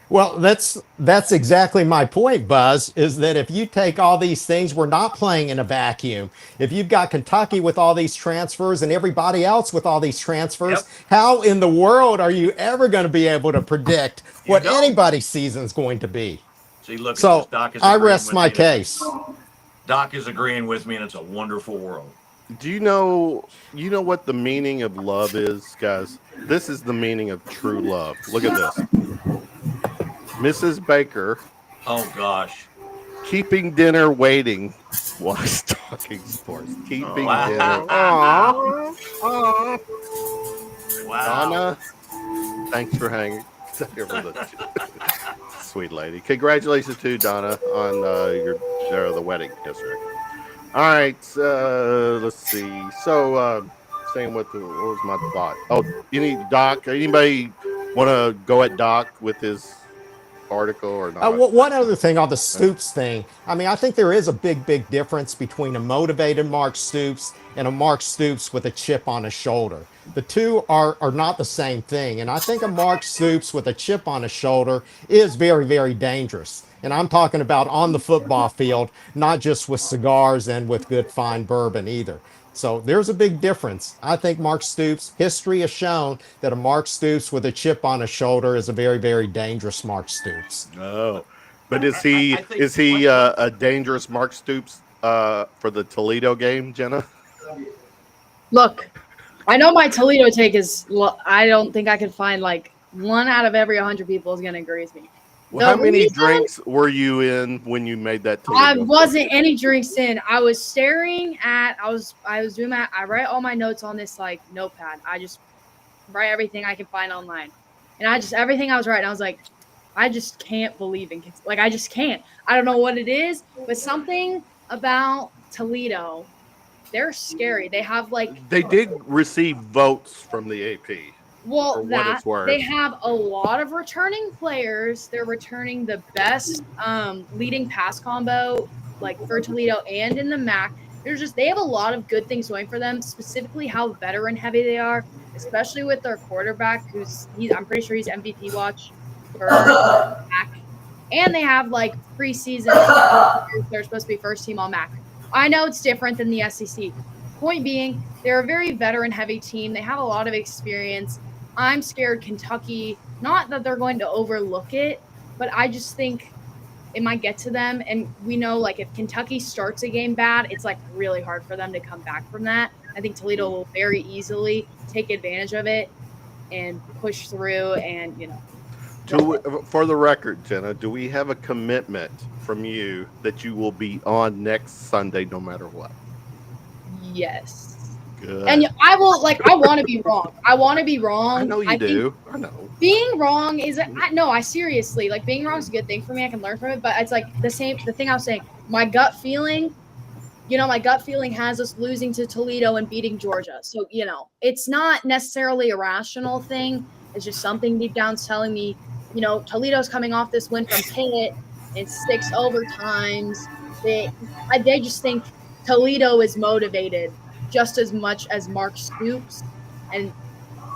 Well, that's exactly my point, Buzz, is that if you take all these things, we're not playing in a vacuum. If you've got Kentucky with all these transfers and everybody else with all these transfers, how in the world are you ever going to be able to predict what anybody's season's going to be? See, look, so Doc is I rest my case. Doc is agreeing with me, and it's a wonderful world. Do you know what the meaning of love is, guys? This is the meaning of true love. Look at this. Mrs. Baker. Oh, gosh. Keeping dinner waiting while talking sports. Keeping dinner. Aww. Wow. Donna, thanks for hanging. Sweet lady. Congratulations to Donna on the wedding history. All right, let's see. So, saying what was my thought? Oh, you need Doc. Anybody want to go at Doc with his article or not? One other thing on the Stoops thing. I mean, I think there is a big difference between a motivated Mark Stoops and a Mark Stoops with a chip on his shoulder. The two are not the same thing. And I think a Mark Stoops with a chip on his shoulder is very dangerous. And I'm talking about on the football field, not just with cigars and with good fine bourbon either. So there's a big difference. I think Mark Stoops, history has shown that a Mark Stoops with a chip on his shoulder is a very dangerous Mark Stoops. Oh, but is he a dangerous Mark Stoops for the Toledo game, Jenna? Look, I know my Toledo take is. I don't think I could find like 1 out of every 100 people is going to agree with me. Well, how many drinks were you in when you made that Toledo? I wasn't any drinks in. I was staring at. I was doing that. I write all my notes on this like notepad. I just write everything I can find online, and everything I was writing. I was like, I just can't believe in kids. Like I just can't. I don't know what it is, but something about Toledo. They're scary. They have like. They did receive votes from the AP. Well, they have a lot of returning players. They're returning the best leading pass combo, like for Toledo and in the MAC. They have a lot of good things going for them. Specifically, how veteran heavy they are, especially with their quarterback, I'm pretty sure he's MVP watch for MAC. And they have like preseason. They're supposed to be first team all MAC. I know it's different than the SEC. Point being, they're a very veteran heavy team. They have a lot of experience. I'm scared Kentucky, not that they're going to overlook it, but I just think it might get to them. And we know, like, if Kentucky starts a game bad, it's, like, really hard for them to come back from that. I think Toledo will very easily take advantage of it and push through and, For the record, Jenna, do we have a commitment from you that you will be on next Sunday no matter what? Yes. Good. And I will, I want to be wrong. I want to be wrong. I know you do. I know. Being wrong is, I seriously, being wrong is a good thing for me. I can learn from it, but it's the thing I was saying, my gut feeling has us losing to Toledo and beating Georgia. So, it's not necessarily a rational thing. It's just something deep down's telling me, Toledo's coming off this win from Pitt. It's 6 overtimes. They just think Toledo is motivated just as much as Mark Stoops, and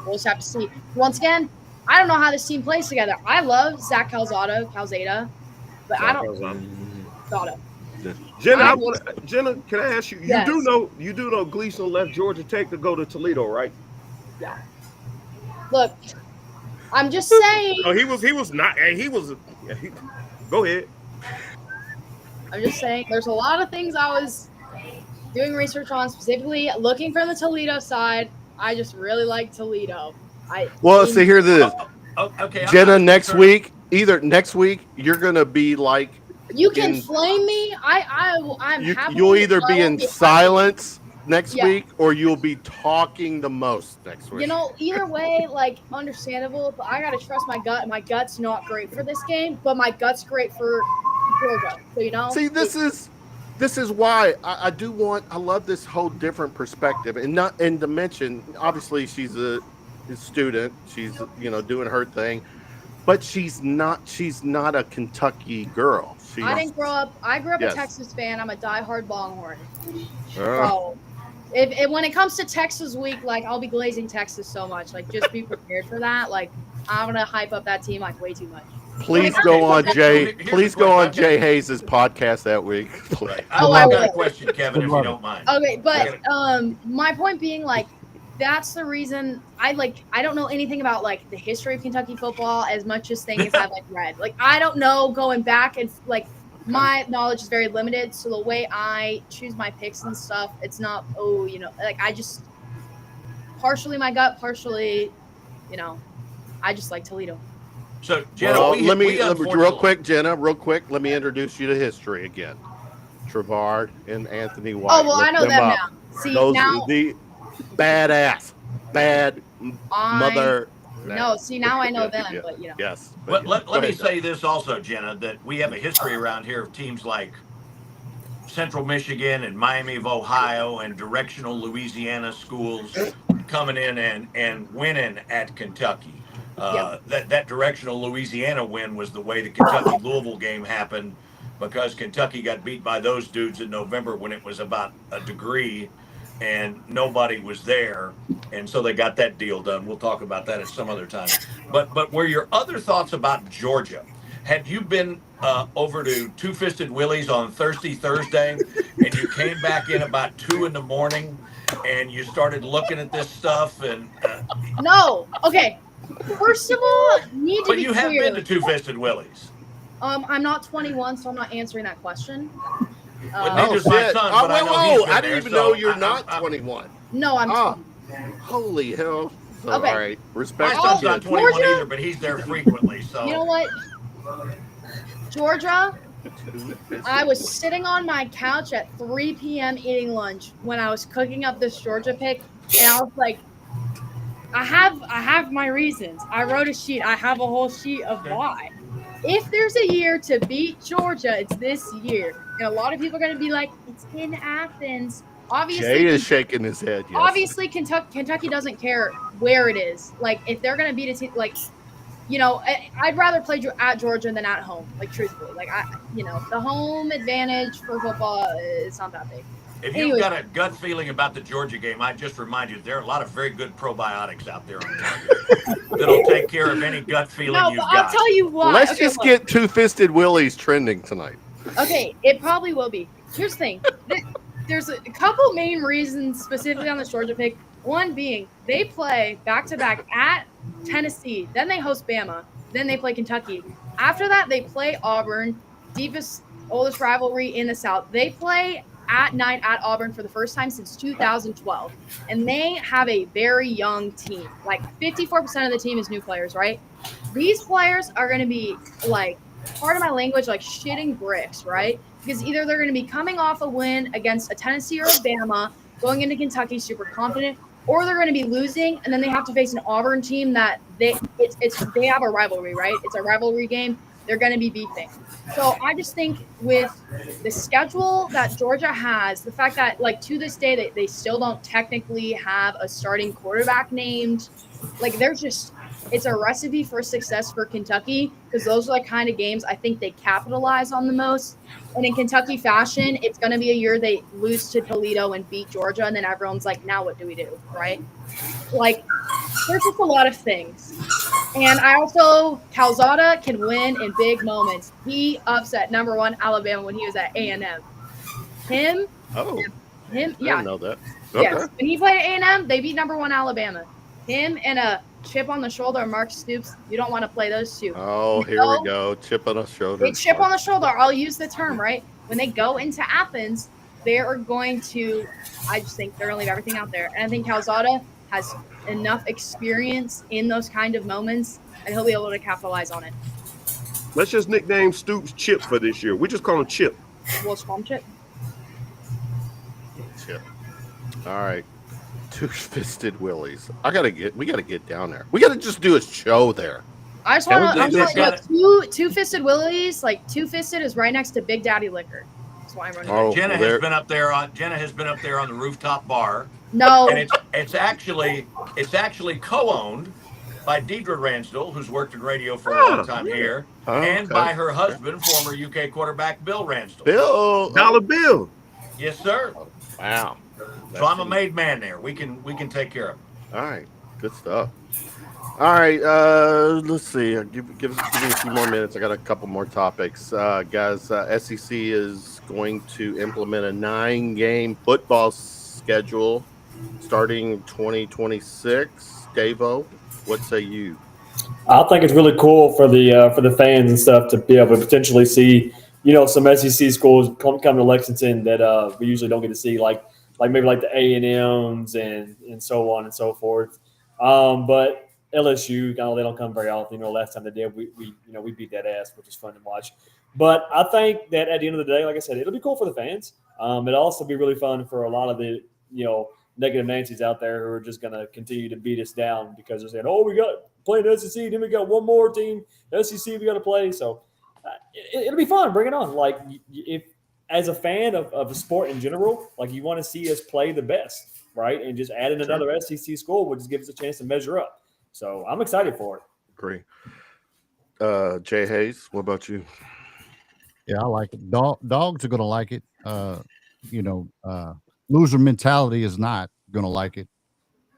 we'll just have to see. Once again, I don't know how this team plays together. I love Zach Calzada, but I don't. Jenna, can I ask you? Yes. You do know Gleason left Georgia Tech to go to Toledo, right? Yeah. Look, I'm just saying. No, he was not. Go ahead. I'm just saying there's a lot of things I was doing research on, specifically looking from the Toledo side. I just really like Toledo. Well, see, here's this. Okay, Jenna, next week, you're gonna be like you can flame me. I'm happy. You'll either be in silence next Yeah. week or you'll be talking the most next week. You know, either way, like, understandable, but I gotta trust my gut. My gut's not great for this game, but my gut's great for Georgia. So, you know. See, this is why I love this whole different perspective, and to mention, obviously she's a student, she's doing her thing, but she's not a Kentucky girl. I grew up Yes. a Texas fan. I'm a diehard Longhorn. So if when it comes to Texas week, like, I'll be glazing Texas so much. Like, just be prepared for that. Like, I'm gonna hype up that team like way too much. Please go on Jay Hayes' podcast that week. Right. Oh, I've I got a will. question, Kevin, if you don't mind. Okay, but my point being, like, that's the reason I don't know anything about, like, the history of Kentucky football as much as things I've read. Like, I don't know going back, and like, my knowledge is very limited. So the way I choose my picks and stuff, it's not like, I just partially my gut, partially, I just like Toledo. So, Jenna, let me real quick, Jenna, let me introduce you to history again. Trevard and Anthony White. Oh, well, I know them now. See, those now the bad mother. No, see, now I know them, yeah. but Yes. But let me say this also, Jenna, that we have a history around here of teams like Central Michigan and Miami of Ohio and directional Louisiana schools coming in and winning at Kentucky. That directional Louisiana win was the way the Kentucky-Louisville game happened, because Kentucky got beat by those dudes in November when it was about a degree and nobody was there, and so they got that deal done. We'll talk about that at some other time. But were your other thoughts about Georgia? Had you been over to Two Fisted Willie's on Thursday, and you came back in about 2 a.m. and you started looking at this stuff and no, okay. First of all, need to but be you clear. have been to Two Fisted Willie's. I'm not 21, so I'm not answering that question. Neither's my son, but I know he's been I didn't there, even so know you're I'm- not I'm- 21. No, I'm. Holy hell! So, Okay. All right, My respect. son's not 21 Georgia? either, but he's there frequently. So You know what? Georgia, I was sitting on my couch at 3 p.m. eating lunch when I was cooking up this Georgia pick, and I was like, I have my reasons. I wrote a sheet. I have a whole sheet of why. If there's a year to beat Georgia, it's this year. And a lot of people are going to be like, it's in Athens. Obviously, Jay is shaking his head. Yes. obviously Kentucky doesn't care where it is. Like, if they're going to beat a team, like, I'd rather play at Georgia than at home. Like, truthfully, like, the home advantage for football is not that big. if you've got a gut feeling about the Georgia game, I just remind you there are a lot of very good probiotics out there on Target that'll take care of any gut feeling No, you've but got. I'll tell you why. Let's Okay, just look. get Two Fisted Willie's trending tonight. Okay, it probably will be. Here's the thing. There's a couple main reasons specifically on the Georgia pick. One being they play back-to-back at Tennessee. Then they host Bama. Then they play Kentucky. After that, they play Auburn, deepest, oldest rivalry in the South. They play at night at Auburn for the first time since 2012. And they have a very young team. Like, 54% of the team is new players, right? These players are going to be, like, part of my language, like, shitting bricks, right? Because either they're going to be coming off a win against a Tennessee or a Bama, going into Kentucky super confident, or they're going to be losing, and then they have to face an Auburn team that they have a rivalry, right? It's a rivalry game. They're going to be beefing. So I just think with the schedule that Georgia has, the fact that, like, to this day they still don't technically have a starting quarterback named, like, it's a recipe for success for Kentucky, because those are the kind of games I think they capitalize on the most. And in Kentucky fashion, it's going to be a year they lose to Toledo and beat Georgia, and then everyone's like, now what do we do, right? Like, there's just a lot of things. And Calzada can win in big moments. He upset number 1 Alabama when he was at A&M. Oh, I I yeah. didn't know that. Okay. Yes. When he played at A&M, they beat number 1 Alabama. Him and a chip on the shoulder, Mark Stoops, you don't want to play those two. Oh, here we go. Chip on the shoulder. A chip on the shoulder, I'll use the term, right? when they go into Athens, they are going to. I just think they're going to leave everything out there, and I think Calzada has enough experience in those kind of moments, and he'll be able to capitalize on it. Let's just nickname Stoops Chip for this year. We just call him Chip. We'll swamp Chip. Chip. All right. Two-fisted Willies. We gotta get down there. We gotta just do a show there. I just Can we want to. I'm do telling this? you, two-fisted Willies, like two-fisted is right next to Big Daddy Liquor. That's why I'm running. Oh, Jenna well, has been up there on the rooftop bar, No, and it's actually co-owned by Deidre Ransdell, who's worked in radio for a long time here, and okay. by her husband, former UK quarterback Bill Ransdell. Bill. Dollar Bill. Yes, sir. Wow. So I'm a made man there. We can take care of it. All right. Good stuff. All right. Let's see. Give me a few more minutes. I got a couple more topics. Guys, SEC is going to implement a 9-game football schedule starting 2026. Davo, what say you? I think it's really cool for the fans and stuff to be able to potentially see, some SEC schools come to Lexington that we usually don't get to see, like maybe like the A&Ms and so on and so forth. But LSU, they don't come very often. Last time they did, we beat that ass, which is fun to watch. But I think that at the end of the day, like I said, it'll be cool for the fans. It'll also be really fun for a lot of the negative Nancy's out there who are just going to continue to beat us down because they're saying, "Oh, we got playing the SEC, then we got one more team, SEC, we got to play." So it'll be fun. Bring it on. Like if as a fan of a sport in general, like you want to see us play the best, right? And just add in another SEC school would just give us a chance to measure up. So I'm excited for it. Agree. Jay Hayes, what about you? Yeah, I like it. Dogs are going to like it. Loser mentality is not going to like it.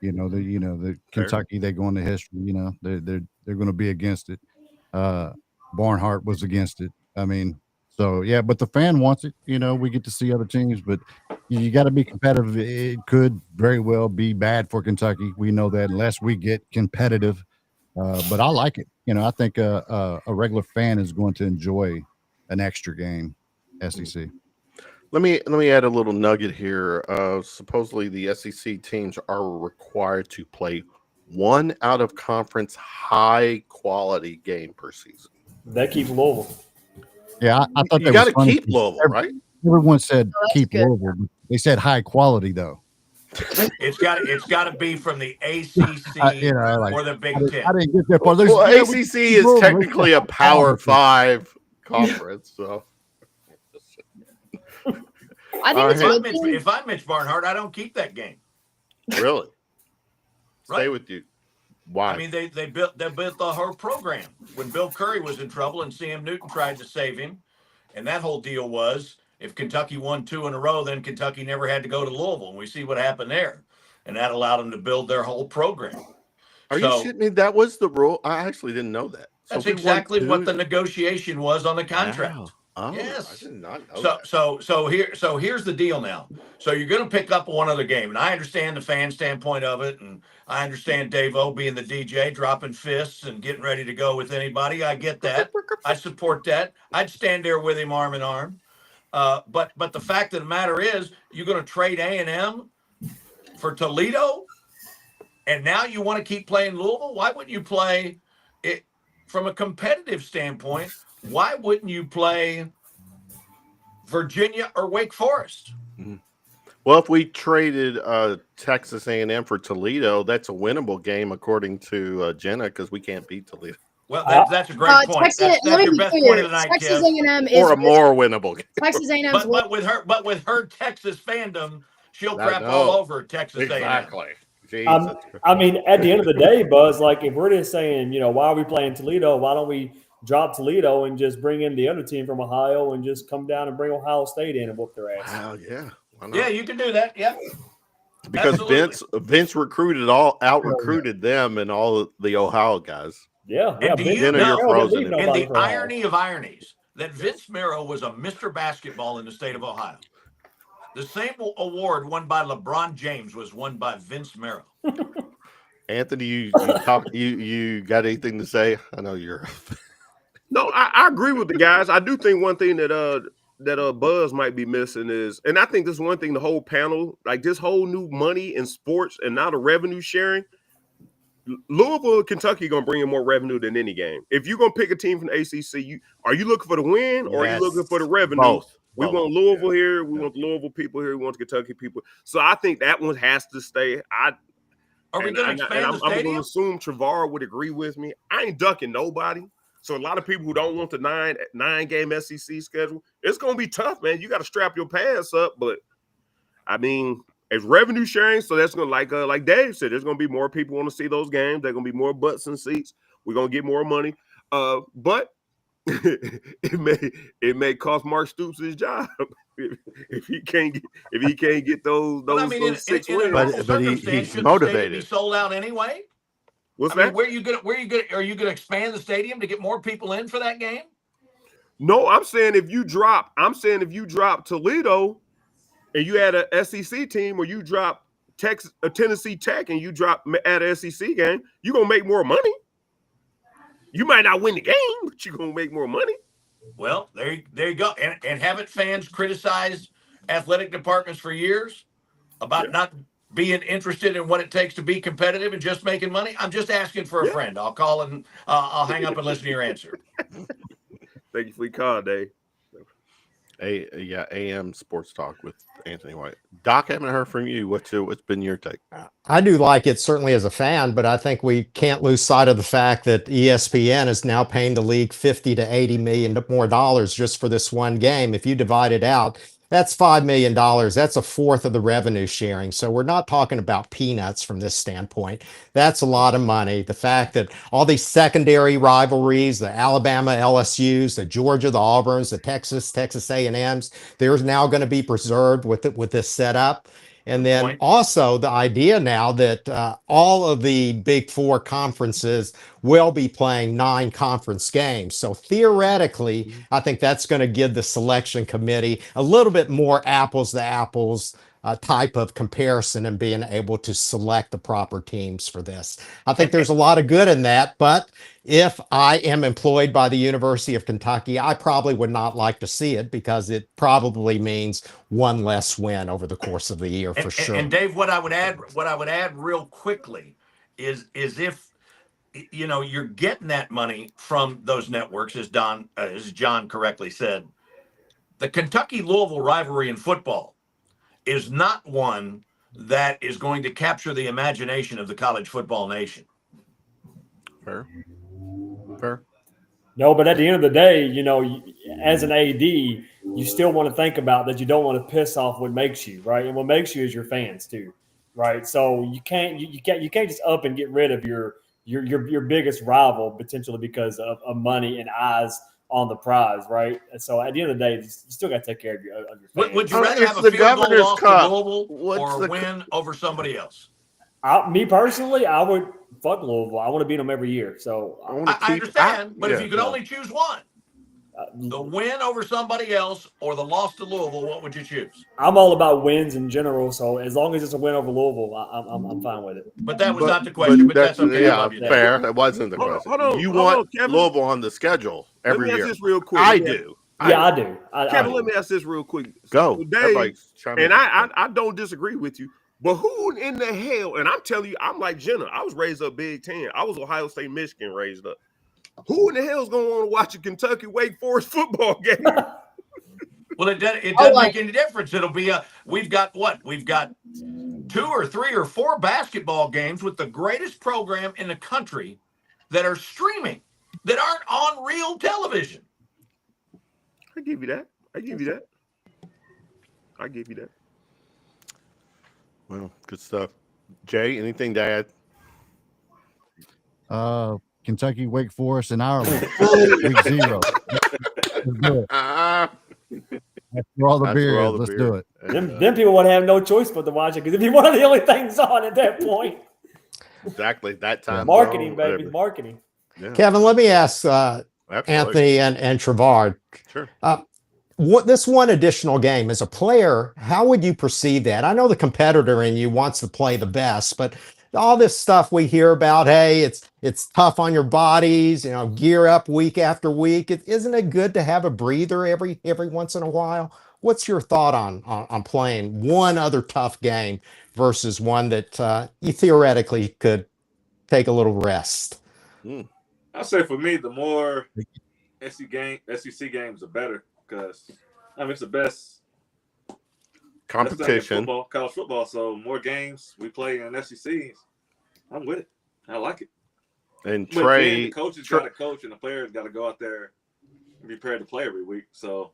The Kentucky, they go into history. They're going to be against it. Barnhart was against it. I mean, so yeah, but the fan wants it. We get to see other teams, but you got to be competitive. It could very well be bad for Kentucky. We know that unless we get competitive. But I like it. I think a regular fan is going to enjoy an extra game, SEC. Let me add a little nugget here. Supposedly the SEC teams are required to play one out of conference high quality game per season. That keeps Louisville. Yeah, I thought you got to keep Louisville, right? Everyone said keep good. Louisville. But they said high quality though. It's got to be from the ACC or the Big Ten. I didn't get that part. Well, ACC is technically a Power 5 conference, so. I think If I'm Mitch Barnhart, I don't keep that game. Really? Stay Right. with you. Why? I mean, they built the whole program when Bill Curry was in trouble and Sam Newton tried to save him, and that whole deal was if Kentucky won 2 in a row, then Kentucky never had to go to Louisville, and we see what happened there, and that allowed them to build their whole program. Are you shitting me? That was the rule. I actually didn't know that. That's exactly what the negotiation was on the contract. Wow. Oh, Yes. I did not know that. So here's the deal now. So you're going to pick up one other game, and I understand the fan standpoint of it, and I understand Dave-O being the DJ, dropping fists and getting ready to go with anybody. I get that. I support that. I'd stand there with him arm in arm. But the fact of the matter is, you're going to trade A&M for Toledo, and now you want to keep playing Louisville? Why wouldn't you play it from a competitive standpoint? Why wouldn't you play Virginia or Wake Forest? Mm-hmm. Well, if we traded Texas A&M for Toledo, that's a winnable game according to Jenna because we can't beat Toledo. Well, that's a great point. Texas, That's your best point of the night, Texas Kev. A&M is Or a more winnable game. Texas A&M. But with her Texas fandom, she'll crap all over Texas A&M. Exactly. Jesus. I mean, at the end of the day, Buzz, like if we're just saying, why are we playing Toledo? Why don't we drop Toledo and just bring in the other team from Ohio and just come down and bring Ohio State in and whoop their ass? Wow, yeah. Why not? Yeah, you can do that. Yeah. Because Absolutely. Vince out-recruited them and all of the Ohio guys. Yeah. And do you Jenna, know, you're frozen. and the irony of ironies, that Vince Merrill was a Mr. Basketball in the state of Ohio. The same award won by LeBron James was won by Vince Merrill. Anthony, you got anything to say? I know you're. No, I agree with the guys. I do think one thing that that Buzz might be missing is, and I think this is one thing the whole panel, like this whole new money in sports and now the revenue sharing. Louisville, Kentucky gonna bring in more revenue than any game. If you're gonna pick a team from the ACC, are you looking for the win or are you looking for the revenue? Both. We want Louisville here. We want the Louisville people here. We want the Kentucky people. So I think that one has to stay. Are we going to expand the I'm stadium? going to assume Trevard would agree with me. I ain't ducking nobody. So a lot of people who don't want the nine game SEC schedule, it's going to be tough, man. You got to strap your pants up. But I mean, it's revenue sharing, so that's going to like Dave said, there's going to be more people want to see those games. There's going to be more butts and seats. We're going to get more money. But it may cost Mark Stoops his job if he can't get those those 6 wins. But he's motivated. Be sold out anyway. What's I mean, that? Are you going to expand the stadium to get more people in for that game? No, I'm saying if you drop Toledo and you add a SEC team, or you drop Tennessee Tech and you add an SEC game, you're gonna make more money. You might not win the game, but you're gonna make more money. Well, there you go. And haven't fans criticized athletic departments for years about not being interested in what it takes to be competitive and just making money? I'm just asking for a friend. I'll call and I'll hang up and listen to your answer. Thank you for your call, Dave. AM Sports Talk with Anthony White. Doc, I haven't heard from you. What's been your take? I do like it, certainly as a fan, but I think we can't lose sight of the fact that ESPN is now paying the league $50 to $80 million more just for this one game. If you divide it out, that's $5 million. That's a fourth of the revenue sharing. So we're not talking about peanuts from this standpoint. That's a lot of money. The fact that all these secondary rivalries, the Alabama LSUs, the Georgia, the Auburns, the Texas A&Ms, they're now going to be preserved with this setup. And then also the idea now that all of the Big Four conferences will be playing 9 conference games. So theoretically, I think that's going to give the selection committee a little bit more apples to apples type of comparison and being able to select the proper teams for this. I think there's a lot of good in that, but if I am employed by the University of Kentucky, I probably would not like to see it because it probably means one less win over the course of the year for sure. And Dave, what I would add real quickly is if you're getting that money from those networks, as John correctly said, the Kentucky-Louisville rivalry in football is not one that is going to capture the imagination of the college football nation. Fair. No, but at the end of the day, as an AD, you still want to think about that. You don't want to piss off what makes you, right? And what makes you is your fans too, right? So you can't just up and get rid of your biggest rival potentially because of money and eyes on the prize, right? And so at the end of the day, you still got to take care of your fans. Would you rather have a field goal loss to Louisville or a win over somebody else? Me personally, I would fuck Louisville. I want to beat them every year. So I understand, but if you could only choose one, the win over somebody else or the loss to Louisville, what would you choose? I'm all about wins in general. So as long as it's a win over Louisville, I'm fine with it. But that was not the question. But that's okay. Yeah, fair. That wasn't the question. Hold on, you want Louisville on the schedule every year. Let me ask this real quick. I do. I do. Kevin, let me ask this real quick. Go. So Dave, and I don't disagree with you. But who in the hell, and I'm telling you, I'm like Jenna. I was raised up Big Ten. I was Ohio State, Michigan raised up. Who in the hell is going to want to watch a Kentucky Wake Forest football game? Well, it doesn't make any difference. It'll be we've got 2 or 3 or 4 basketball games with the greatest program in the country that are streaming, that aren't on real television. I give you that. Well, good stuff. Jay, anything to add? Kentucky, Wake Forest, and Ireland. Week 0. Let's do it. That's for all the beer. Let's do it. Them people would have no choice but to watch it because it'd be one of the only things on at that point. Exactly. That time. Marketing, baby. Marketing. Yeah. Kevin, let me ask Anthony and Trevard. Sure. This one additional game as a player, how would you perceive that? I know the competitor in you wants to play the best, but all this stuff we hear about. Hey, it's tough on your bodies. Gear up week after week. Isn't it good to have a breather every once in a while? What's your thought on playing one other tough game versus one that you theoretically could take a little rest? I'll say for me, the more SEC games, the better, because it's the best Competition. College football. So more games we play in SEC. I'm with it. I like it. And But Trey, then the coaches got to coach, and the players got to go out there and be prepared to play every week. So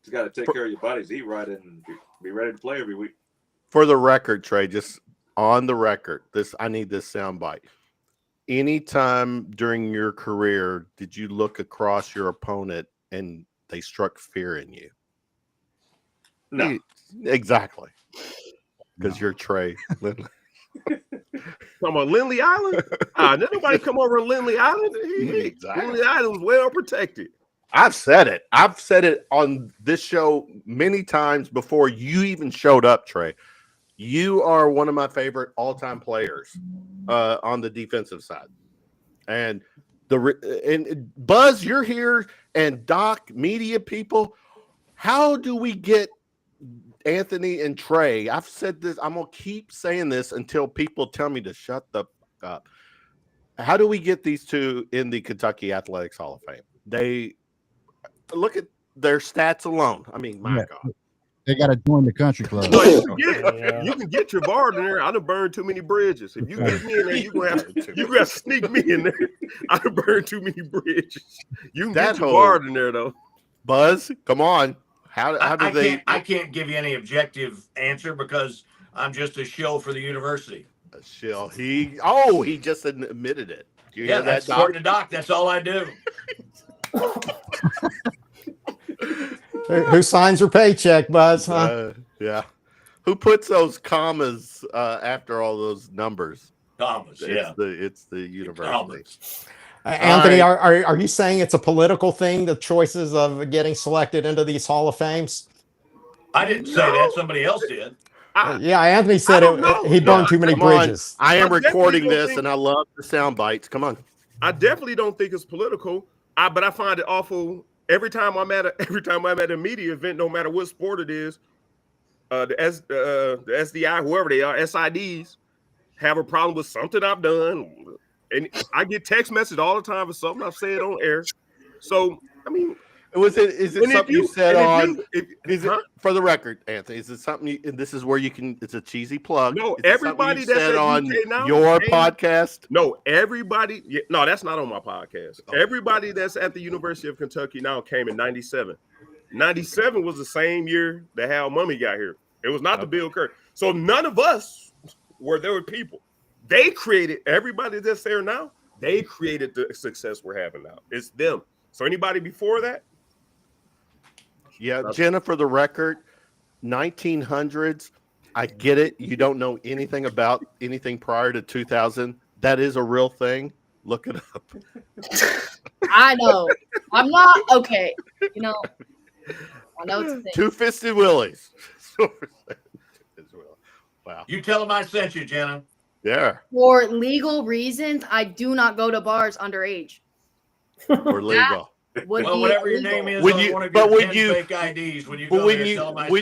you got to take care of your bodies, eat right, and be ready to play every week. for the record, Trey, just on the record, I need this soundbite. Anytime during your career did you look across your opponent and they struck fear in you? No. Exactly. Because you're Trey Lindley. Talking about Lindley Island? Did nobody come over to Lindley Island? Exactly. Lindley Island was well protected. I've said it. I've said it on this show many times before you even showed up, Trey. You are one of my favorite all-time players on the defensive side. And Buzz, you're here, and Doc, media people. How do we get Anthony and Trey? I've said this. I'm going to keep saying this until people tell me to shut the fuck up. How do we get these two in the Kentucky Athletics Hall of Fame? They look at their stats alone. I mean, my God. They got to join the country club. No, you can get Trevard in there. I done burned too many bridges. If you get me in there, you gonna have to sneak me in there. I done burned too many bridges. You can get Trevard in there though. Buzz, come on. How do they? I can't give you any objective answer because I'm just a shill for the university. A shill. He just admitted it. Do you hear that's that, according to Doc. That's all I do. Who signs your paycheck, Buzz? Huh? Yeah. Who puts those commas after all those numbers? Commas. It's the university. Anthony, are you saying it's a political thing? The choices of getting selected into these Hall of Fames? I didn't say that. Somebody else did. Anthony said he burned too many bridges. I am recording this, and I love the sound bites. Come on. I definitely don't think it's political. But I find it awful. Every time I'm at a media event, no matter what sport it is, the SDI, whoever they are, SIDs, have a problem with something I've done, and I get text message all the time for something I've said on air. So I mean, is it something you said on? Is it for the record, Anthony? Is it something? This is where you can. It's a cheesy plug. No, everybody that's said on now, your podcast. No, everybody. No, that's not on my podcast. Oh. Everybody that's at the University of Kentucky now came in '97. '97 was the same year that Hal Mummy got here. It was not the Bill Kerr. So none of us there were people. They created everybody that's there now. They created the success we're having now. It's them. So anybody before that? Yeah, Jenna, for the record, 1900s. I get it. You don't know anything about anything prior to 2000. That is a real thing. Look it up. I know. I'm not okay. I know it's a thing. Two-fisted willies. Wow. You tell them I sent you, Jenna. Yeah. For legal reasons, I do not go to bars underage. Or legal. Whatever your name is, when fake IDs. When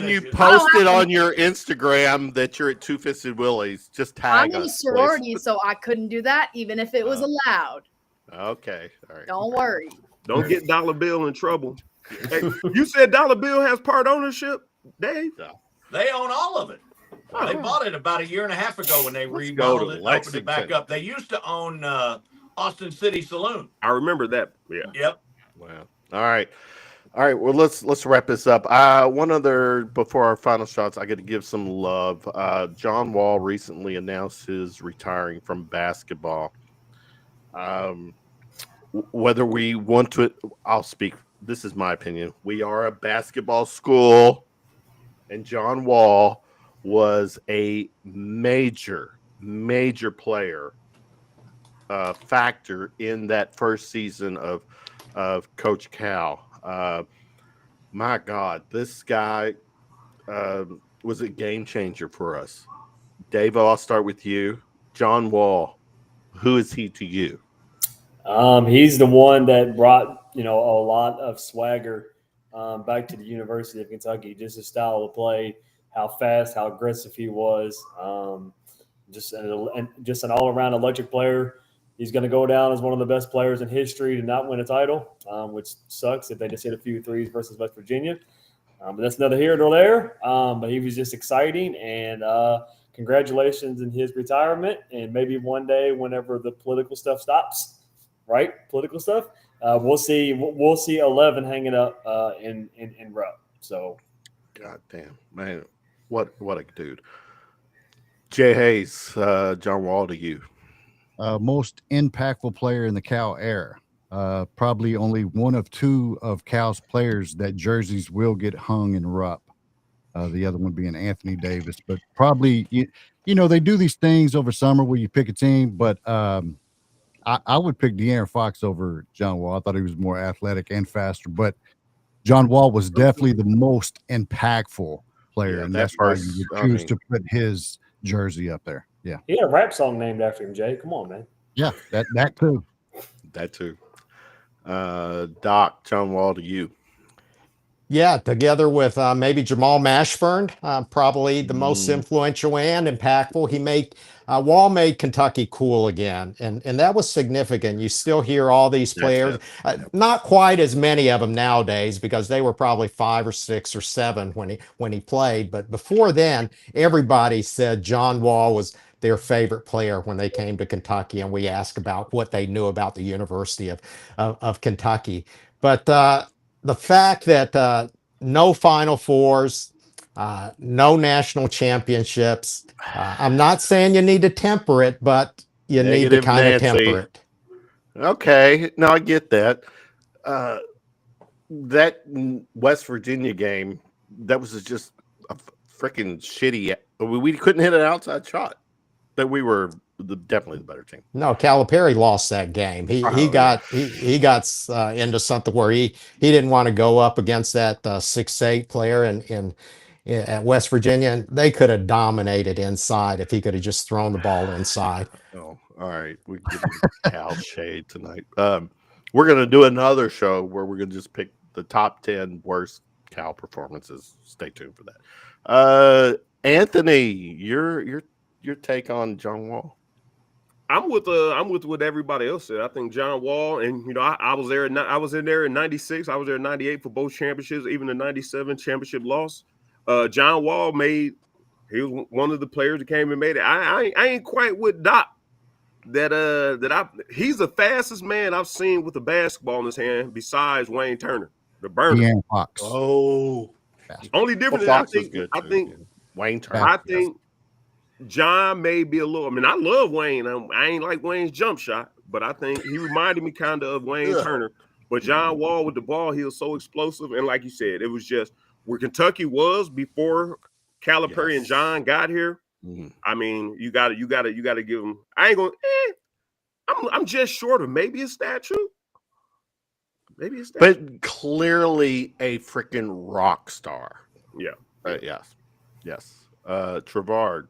you post it on your Instagram that you're at Two-Fisted Willies, just tag us. I'm in a sorority, so I couldn't do that, even if it was allowed. Okay, all right. Don't worry. Don't get Dollar Bill in trouble. Hey, you said Dollar Bill has part ownership, Dave? No. They own all of it. They bought it about a year and a half ago when they remodeled it and opened it back up. They used to own Austin City Saloon. I remember that. Yeah. Yep. Wow. All right. Well, let's wrap this up. One other before our final shots, I got to give some love. John Wall recently announced his retiring from basketball. Whether we want to, I'll speak. This is my opinion. We are a basketball school, and John Wall was a major player, factor in that first season of Coach Cal. My God, this guy was a game changer for us. Dave, I'll start with you. John Wall, who is he to you? He's the one that brought, a lot of swagger back to the University of Kentucky. Just his style of play, how fast, how aggressive he was. Just an all-around electric player. He's going to go down as one of the best players in history to not win a title, which sucks if they just hit a few threes versus West Virginia. But that's neither here nor there. But he was just exciting, and congratulations in his retirement. And maybe one day, whenever the political stuff stops, right? Political stuff, we'll see 11 hanging up in Rupp. So, God damn, man, what a dude. Jay Hayes, John Wall to you. Most impactful player in the Cal era. Probably only one of two of Cal's players that jerseys will get hung in Rupp. The other one being Anthony Davis. But probably, they do these things over summer where you pick a team. But I would pick De'Aaron Fox over John Wall. I thought he was more athletic and faster. But John Wall was definitely the most impactful player. Yeah, and that that's why first- you would I choose mean- to put his jersey up there. Yeah. he had a rap song named after him, Jay. Come on, man. Yeah, that too. That too. Doc, John Wall to you. Yeah, together with maybe Jamal Mashburn, probably the most influential and impactful. Wall made Kentucky cool again, and that was significant. You still hear all these players, not quite as many of them nowadays because they were probably 5 or 6 or 7 when he played. But before then, everybody said John Wall was their favorite player when they came to Kentucky, and we asked about what they knew about the University of Kentucky. But the fact that no Final Fours, no national championships. I'm not saying you need to temper it, but you need to Negative kind of Nancy. temper it. Okay, no, I get that. That West Virginia game, that was just a freaking shitty. We couldn't hit an outside shot. That we were definitely the better team. No, Calipari lost that game. He got into something where he didn't want to go up against that 6'8" player at West Virginia, and they could have dominated inside if he could have just thrown the ball inside. Oh, all right. We give him Cal shade tonight. We're gonna do another show where we're gonna just pick the top 10 worst Cal performances. Stay tuned for that. Anthony, your take on John Wall. I'm with what everybody else said. I think John Wall, and I was there. I was in there in '96. I was there in '98 for both championships, even the '97 championship loss. John Wall he was one of the players that came and made it. I ain't quite with Doc he's the fastest man I've seen with a basketball in his hand besides Wayne Turner, the burner. De'Aaron Fox. Oh, Only difference Fox is is good. I think too. Wayne Turner. I think John may be a little. I mean, I love Wayne. I ain't like Wayne's jump shot, but I think he reminded me kind of Wayne Turner. But John Wall with the ball, he was so explosive, and like you said, it was just where Kentucky was before Calipari and John got here. I mean, you got to give him. I ain't gonna. I'm just short of maybe a statue. But clearly a freaking rock star. Yeah. Yes. Trevard,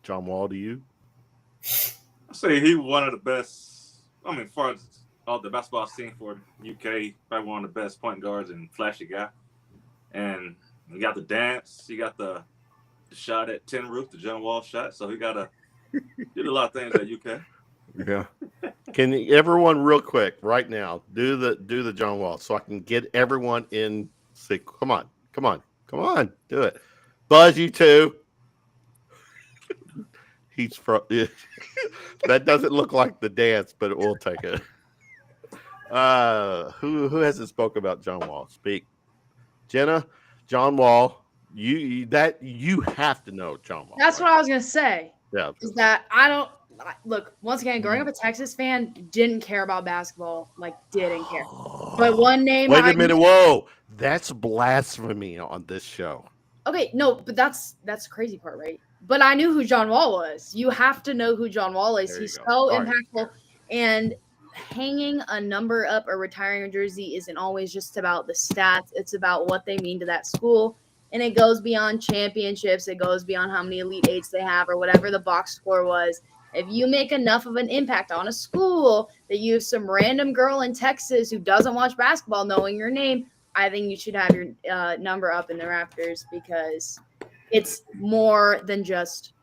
John Wall to you? I say he one of the best. I mean, as far as all the basketball I've seen for UK, probably one of the best point guards and flashy guy. And he got the dance. He got the shot at 10 roof, the John Wall shot. So he did a lot of things at UK. Yeah. Can everyone real quick right now do the John Wall so I can get everyone in sync? Come on, do it. Buzz, you too. He's from. That doesn't look like the dance, but we'll take it. Who hasn't spoke about John Wall? Speak, Jenna. John Wall. You have to know John Wall. That's what I was gonna say. Yeah. Is that look, once again, growing up a Texas fan, didn't care about basketball, didn't care. But one name. Wait a minute, whoa. That's blasphemy on this show. Okay, no, but that's the crazy part, right? But I knew who John Wall was. You have to know who John Wall is. He's so impactful. And hanging a number up or retiring a jersey isn't always just about the stats. It's about what they mean to that school. And it goes beyond championships. It goes beyond how many Elite Eights they have or whatever the box score was. If you make enough of an impact on a school that you have some random girl in Texas who doesn't watch basketball knowing your name, I think you should have your number up in the rafters because it's more than just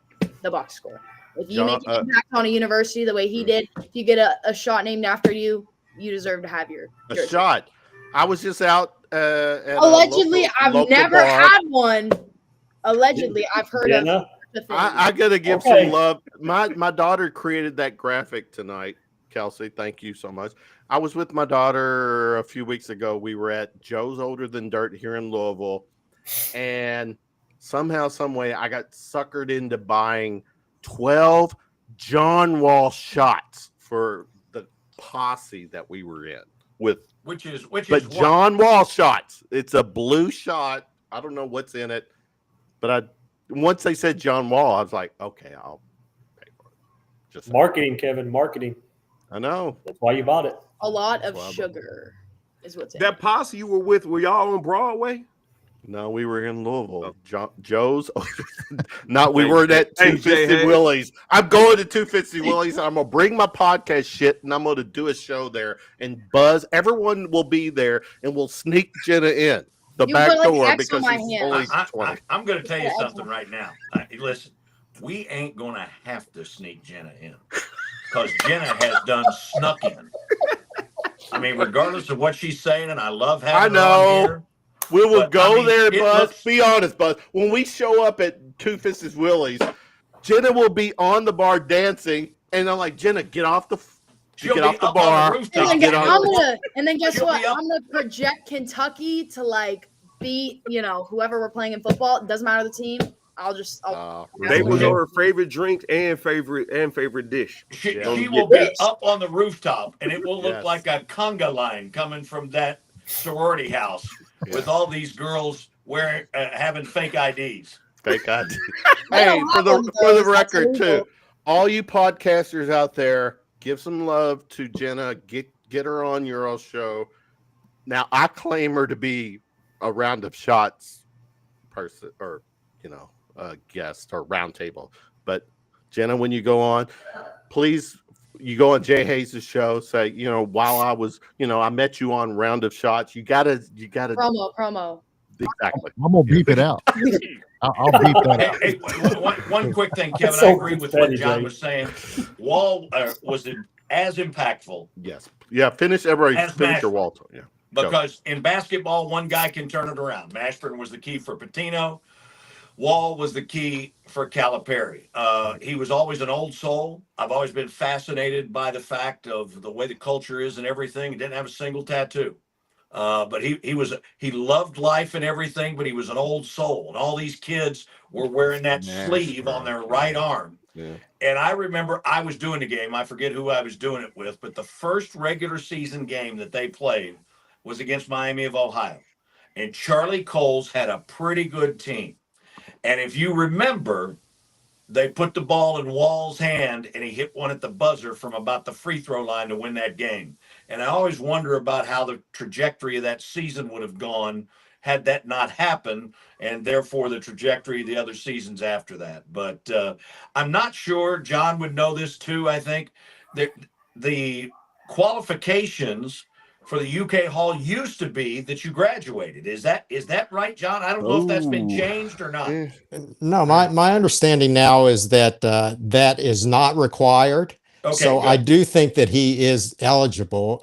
the box score. If you make an impact on a university the way he did, if you get a shot named after you, you deserve to have your jersey. shot. I was just out at allegedly. I've local never bar. had one. Allegedly, I've heard Jenna? of the thing. I gotta give Okay. some love. My daughter created that graphic tonight. Kelsey, thank you so much. I was with my daughter a few weeks ago. We were at Joe's Older Than Dirt here in Louisville, and somehow, some way, I got suckered into buying 12 John Wall shots for the posse that we were in with. Which is But what? John Wall shots. It's a blue shot. I don't know what's in it, but once they said John Wall, I was like, okay, I'll pay for it. Just Marketing, Kevin, marketing. I know. That's why you bought it. A lot of Wow. sugar is what's in That it. posse you were with, were y'all on Broadway? No, we were in Louisville. Oh. Joe's. Not we Hey, weren't at hey, 250 Jay, hey. Willie's. I'm going to 250 Willie's. I'm gonna bring my podcast shit and I'm gonna do a show there and buzz. Everyone will be there and we'll sneak Jenna in the You back put, like, door X on because my she's hand. only 20. I'm going to tell you something right now. Listen, we ain't going to have to sneak Jenna in because Jenna has done snuck in. I mean, regardless of what she's saying, and I love having her on here. We will But, go I mean, there, it Buzz. looks- Be honest, Buzz. When we show up at Two Fisted Willie's, Jenna will be on the bar dancing, and I'm like, Jenna, get off the She'll get be off the up on bar. the rooftop. And Get then, on. and then guess She'll what? be up- I'm gonna project Kentucky to like beat whoever we're playing in football. It doesn't matter the team. I'll They was Okay. on her favorite drink and favorite dish. She Yeah. will be up on the rooftop, and it will look Yes. like a conga line coming from that sorority house with all these girls wearing having fake IDs. Fake ID. I Hey, don't for have the one of for the those. That's record too, illegal. all you podcasters out there, give some love to Jenna. Get her on your show. Now I claim her to be a round of shots person, or guest or roundtable. But Jenna, when you go on, please, you go on Jay Hayes' show. Say, while I was, I met you on Round of Shots. You gotta Promo. exactly. I'm gonna beep it out. I'll beep that out. Hey, one quick thing, Kevin. So I agree with what petty, John Jay. was saying. Wall was as impactful Yes. Yeah. Finish everybody. As Finish your Mashburn. wall. Yeah. Go. because in basketball, one guy can turn it around. Mashburn was the key for Patino. Wall was the key for Calipari. He was always an old soul. I've always been fascinated by the fact of the way the culture is and everything. He didn't have a single tattoo. But he loved life and everything, but he was an old soul. And all these kids were wearing that sleeve on their right arm. Yeah. And I remember I was doing the game. I forget who I was doing it with, but the first regular season game that they played was against Miami of Ohio. And Charlie Coles had a pretty good team. And if you remember, they put the ball in Wall's hand and he hit one at the buzzer from about the free throw line to win that game. And I always wonder about how the trajectory of that season would have gone had that not happened, and therefore the trajectory of the other seasons after that. But I'm not sure. John would know this too, I think. The qualifications for the UK Hall used to be that you graduated. Is that right, John? I don't know if that's been Ooh. changed or not. Yeah. No, my understanding now is that that is not required. Okay, So good. I do think that he is eligible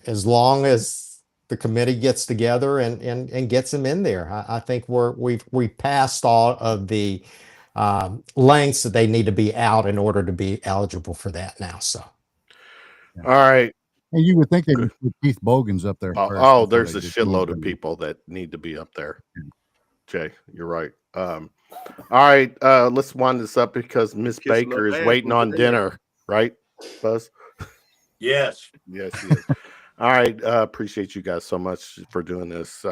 as long as the committee gets together and gets him in there. I think we've passed all of the lengths that they need to be out in order to be eligible for that now. So All right. And you would think they would put Keith Bogan's up there. first before There's they a just shitload moved of him. people that need to be up there. Jay, you're right. All right, let's wind this up because Miss Kiss my Baker is ass waiting with on the dinner, right, Buzz? Yes. Yes, she is. All right, appreciate you guys so much for doing this.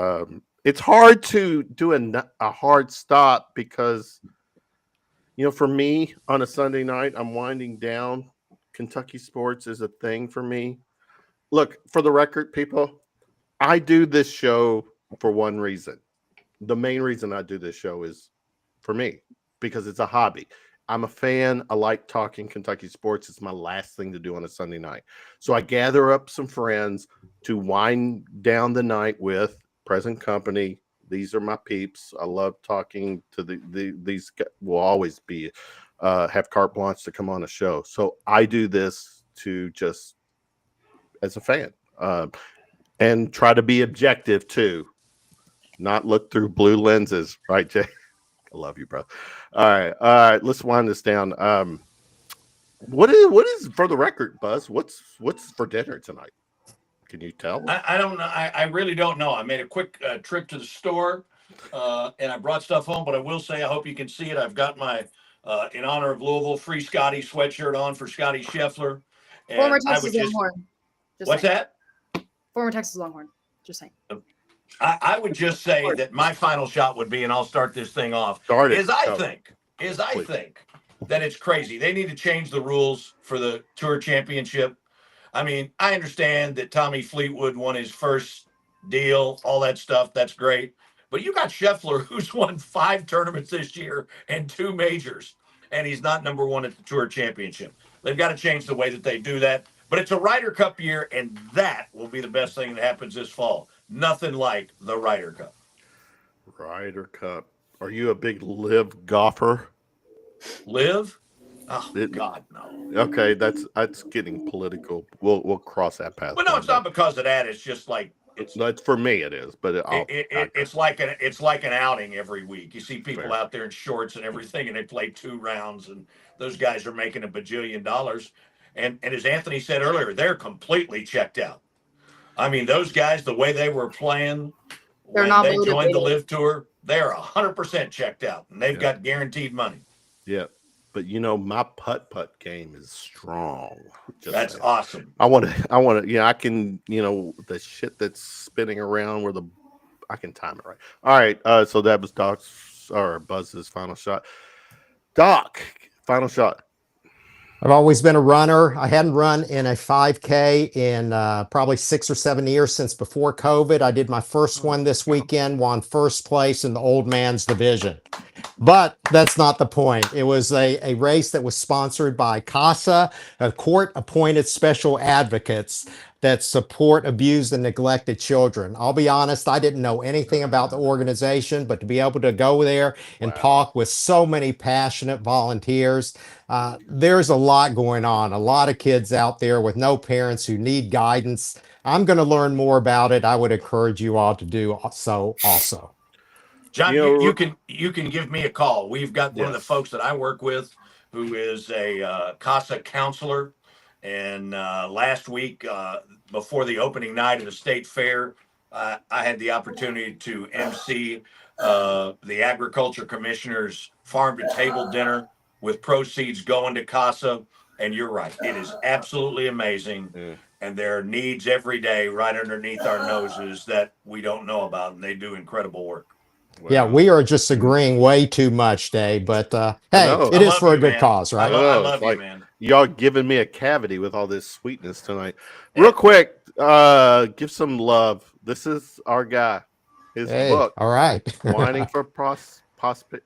It's hard to do a hard stop because, for me on a Sunday night, I'm winding down. Kentucky sports is a thing for me. Look, for the record, people, I do this show for one reason. The main reason I do this show is for me, because it's a hobby. I'm a fan. I like talking Kentucky sports. It's my last thing to do on a Sunday night. So I gather up some friends to wind down the night with present company. These are my peeps. I love talking to these will always be have carte blanche to come on the show. So I do this to just as a fan and try to be objective too, not look through blue lenses, right, Jay? I love you, bro. All right. Let's wind this down. What is for the record, Buzz? What's for dinner tonight? Can you tell? I don't know. I really don't know. I made a quick trip to the store, and I brought stuff home. But I will say, I hope you can see it. I've got my in honor of Louisville Free Scotty sweatshirt on for Scotty Scheffler. And Former I Texas would just Longhorn. Just what's saying. that? Former Texas Longhorn. Just saying. I would just say that my final shot would be, and I'll start this thing off. I think that it's crazy. They need to change the rules for the Tour Championship. I mean, I understand that Tommy Fleetwood won his first deal, all that stuff. That's great. But you got Scheffler, who's won 5 tournaments this year and 2 majors, and he's not number 1 at the Tour Championship. They've got to change the way that they do that. But it's a Ryder Cup year, and that will be the best thing that happens this fall. Nothing like the Ryder Cup. Ryder Cup. Are you a big live golfer? Live? Oh, God, no. Okay, that's getting political. We'll cross that path. But no, it's not because of that. It's just like it's for me. It is, but it's like an outing every week. You see people out there in shorts and everything, and they play 2 rounds, and those guys are making $1 bajillion. And as Anthony said earlier, they're completely checked out. I mean, those guys, the way they were playing when they joined the Live Tour, they're 100% checked out, and they've got guaranteed money. Yeah, but my putt game is strong. That's awesome. I want to. Yeah, I can. The shit that's spinning around I can time it right. All right. So that was Buzz's final shot. Doc, final shot. I've always been a runner. I hadn't run in a 5K in probably 6 or 7 years since before COVID. I did my first one this weekend, won first place in the old man's division. But that's not the point. It was a race that was sponsored by CASA, a court-appointed special advocates that support abused and neglected children. I'll be honest, I didn't know anything about the organization, but to be able to go there and talk with so many passionate volunteers, there's a lot going on. A lot of kids out there with no parents who need guidance. I'm going to learn more about it. I would encourage you all to do so also. John, you can give me a call. We've got one of the folks that I work with who is a CASA counselor. And last week, before the opening night of the state fair, I had the opportunity to MC the Agriculture Commissioner's farm to table dinner with proceeds going to CASA. And you're right. It is absolutely amazing. Yeah. And there are needs every day right underneath our noses that we don't know about. And they do incredible work. Wow. Yeah, we are just agreeing way too much, Dave. But hey, it is for a good cause, right? I love you, man. Y'all giving me a cavity with all this sweetness tonight. Real quick, give some love. This is our guy. His book. All right. Whining for posterity.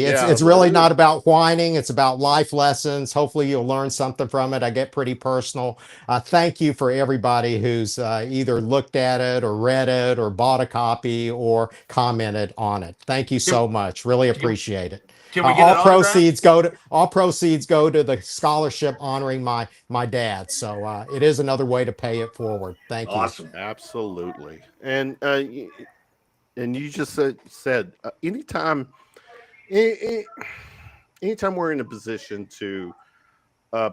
It's really not about whining. It's about life lessons. Hopefully you'll learn something from it. I get pretty personal. Thank you for everybody who's either looked at it or read it or bought a copy or commented on it. Thank you so much. Really appreciate it. Can we get all proceeds go to the scholarship honoring my dad. So it is another way to pay it forward. Thank you. Awesome. Absolutely. And you just said anytime we're in a position to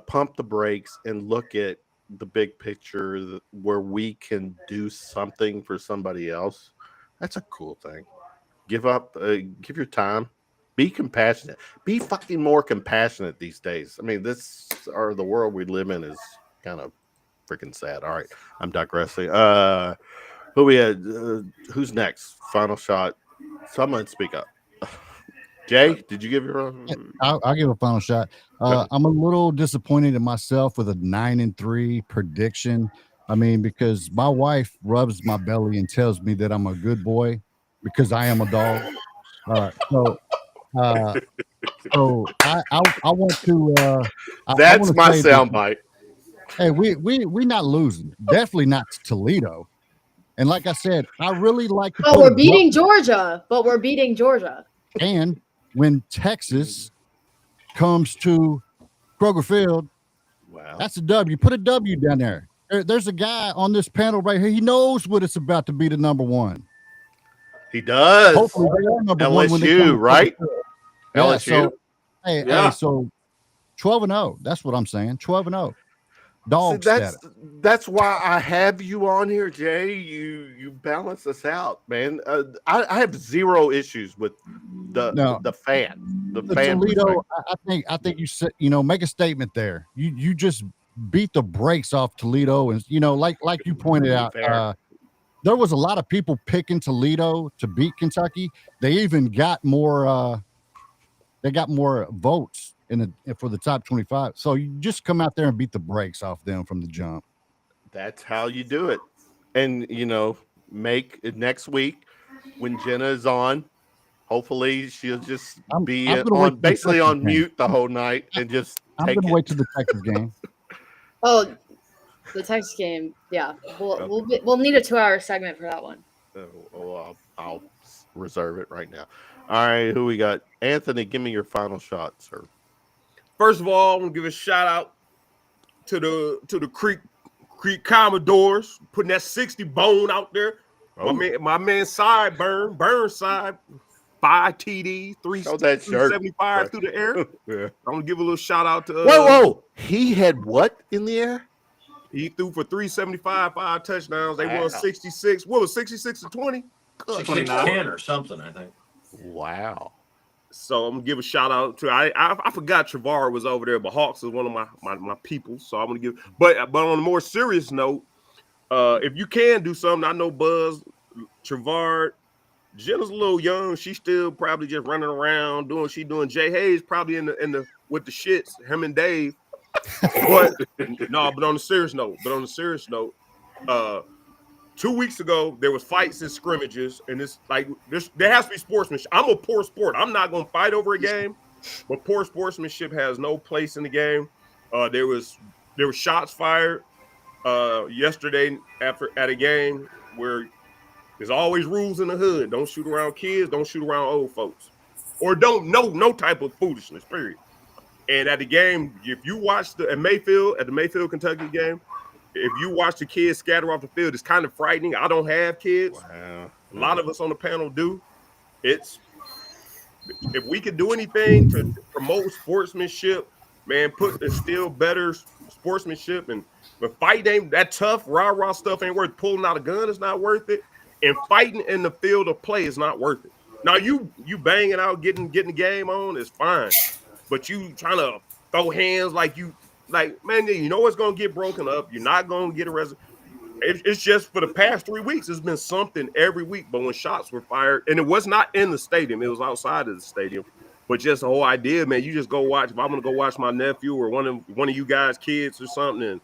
pump the brakes and look at the big picture where we can do something for somebody else, that's a cool thing. Give your time. Be compassionate. Be fucking more compassionate these days. I mean, the world we live in is kind of freaking sad. All right, I'm digressing. Who we had? Who's next? Final shot. Someone speak up. Jay, did you give your? I'll give a final shot. I'm a little disappointed in myself with a 9-3 prediction. I mean, because my wife rubs my belly and tells me that I'm a good boy because I am a dog. So I want to. That's my say that, soundbite. hey, we not losing. Definitely not to Toledo. And like I said, I really like to. But we're beating Georgia. But we're beating Georgia. And when Texas comes to Kroger Field, Wow. that's a W. Put a W down there. There's a guy on this panel right here. He knows what it's about to be the number one. He does. Hopefully they are number one when they come LSU, to right? Kroger Field. Yeah, LSU. so, hey, Yeah. so 12-0. That's what I'm saying. 12-0. Dog status. That's why I have you on here, Jay. You balance us out, man. I have zero issues with the fan. The fan. Toledo, I think you said, make a statement there. You just beat the brakes off Toledo, and like you pointed out, there was a lot of people picking Toledo to beat Kentucky. They even got more. They got more votes for the top 25. So you just come out there and beat the brakes off them from the jump. That's how you do it. And make it next week when Jenna is on. Hopefully she'll just be basically on mute the whole night and just. I'm going to wait till the Texas game. Oh, the Texas game. Yeah, we'll need a 2-hour segment for that one. I'll reserve it right now. All right, who we got? Anthony, give me your final shot, sir. First of all, I want to give a shout out to the Creek Commodores putting that 60 bone out there. Oh. My man Burnside, 5 TD, 375 through the air. Yeah. I'm gonna give a little shout out to. Whoa! He had what in the air? He threw for 375, 5 touchdowns. They won 66. What was 66-20? 10 or something, I think. Wow. So I'm gonna give a shout out to I forgot Trevard was over there, but Hawks is one of my people. So I'm gonna give but on a more serious note, if you can do something, I know Buzz, Trevard, Jenna's a little young. She's still probably just running around doing what she's doing. Jay Hayes probably in the with the shits, him and Dave. But on a serious note, 2 weeks ago, there was fights and scrimmages, and it's like there has to be sportsmanship. I'm a poor sport. I'm not going to fight over a game, but poor sportsmanship has no place in the game. There was shots fired yesterday at a game where there's always rules in the hood. Don't shoot around kids. Don't shoot around old folks, or don't no type of foolishness. Period. And at the game, if you watch at the Mayfield Kentucky game. If you watch the kids scatter off the field, it's kind of frightening. I don't have kids. Wow. A lot of us on the panel do. If we could do anything to promote sportsmanship, man, instill better sportsmanship, but fight ain't that tough, rah-rah stuff ain't worth pulling out a gun, it's not worth it. And fighting in the field of play is not worth it. Now you banging out, getting the game on is fine. But you trying to throw hands man, you know it's going to get broken up. You're not going to get arrested. It's just for the past 3 weeks, it's been something every week. But when shots were fired, and it was not in the stadium, it was outside of the stadium. But just the whole idea, man, you just go watch. If I'm going to go watch my nephew or one of you guys' kids or something, and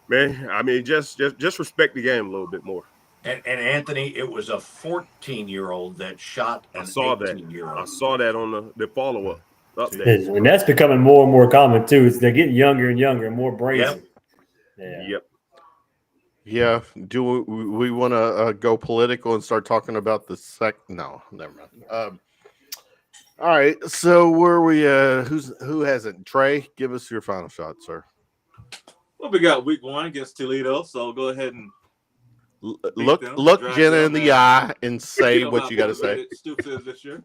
man, I mean, just respect the game a little bit more. And Anthony, it was a 14-year-old that shot an 18-year-old. I saw that on the follow-up. And that's becoming more and more common too. They're getting younger and younger and more brazen. Yep. Yeah. Do we want to go political and start talking about the No, never mind. All right. So where we? Who has it? Trey, give us your final shot, sir. Well, we got week 1 against Toledo, so go ahead and look Jenna in the eye and say what you got to say. Stupid this year.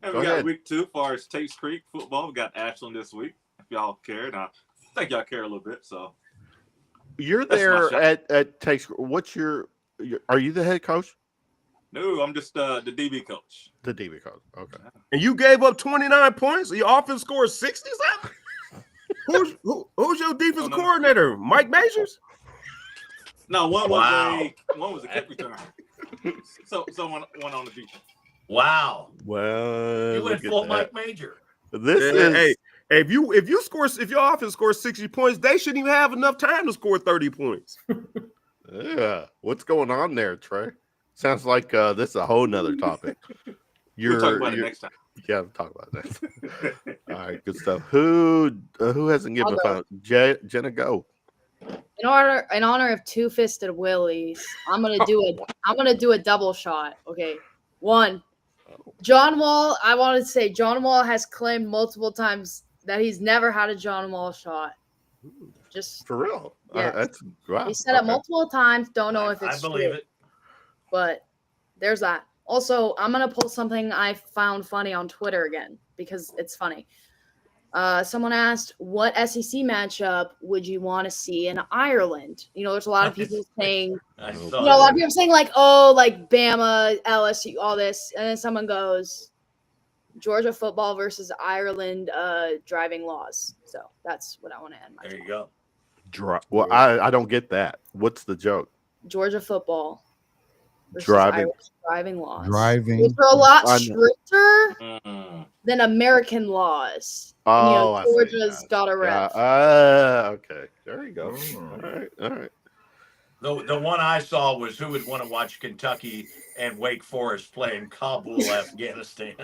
And we got week 2 as far as Tates Creek football. We got Ashland this week. If y'all care, and I think y'all care a little bit. So you're there at Tates. What's your? Are you the head coach? No, I'm just the DB coach. The DB coach. Okay. And you gave up 29 points. Your offense scored 67. Who's your defensive coordinator? Mike Majors? No, one was a kick return. so one on the defense. Wow. Well, you went full Mike Major. This is hey, if your offense scores 60 points, they shouldn't even have enough time to score 30 points. Yeah. What's going on there, Trey? Sounds like this is a whole nother topic. We'll talk about it next time. Yeah, talk about that. All right, good stuff. Who hasn't given a I'll final? Jenna, go. In honor of two-fisted Willies, I'm gonna do a double shot. Okay, one. John Wall. I wanted to say John Wall has claimed multiple times that he's never had a John Wall shot. Just For real. Yes. That's wow. he said it multiple times. Don't know if I it's believe true, it. but there's that. Also, I'm gonna pull something I found funny on Twitter again because it's funny. Someone asked, what SEC matchup would you want to see in Ireland? You know, there's a lot of people saying, I you saw know, a lot that. of people saying like, oh, like Bama, LSU, all this. And then someone goes, Georgia football versus Ireland driving laws. So that's what I want to end my There you talk. go. Well, I don't get that. What's the joke? Georgia football versus Driving. Irish driving laws. Driving. Which are a lot I know. stricter Mm. than American laws. Oh, I see. Georgia's got a rep. Okay. There you go. All right. The one I saw was who would want to watch Kentucky and Wake Forest play in Kabul, Afghanistan.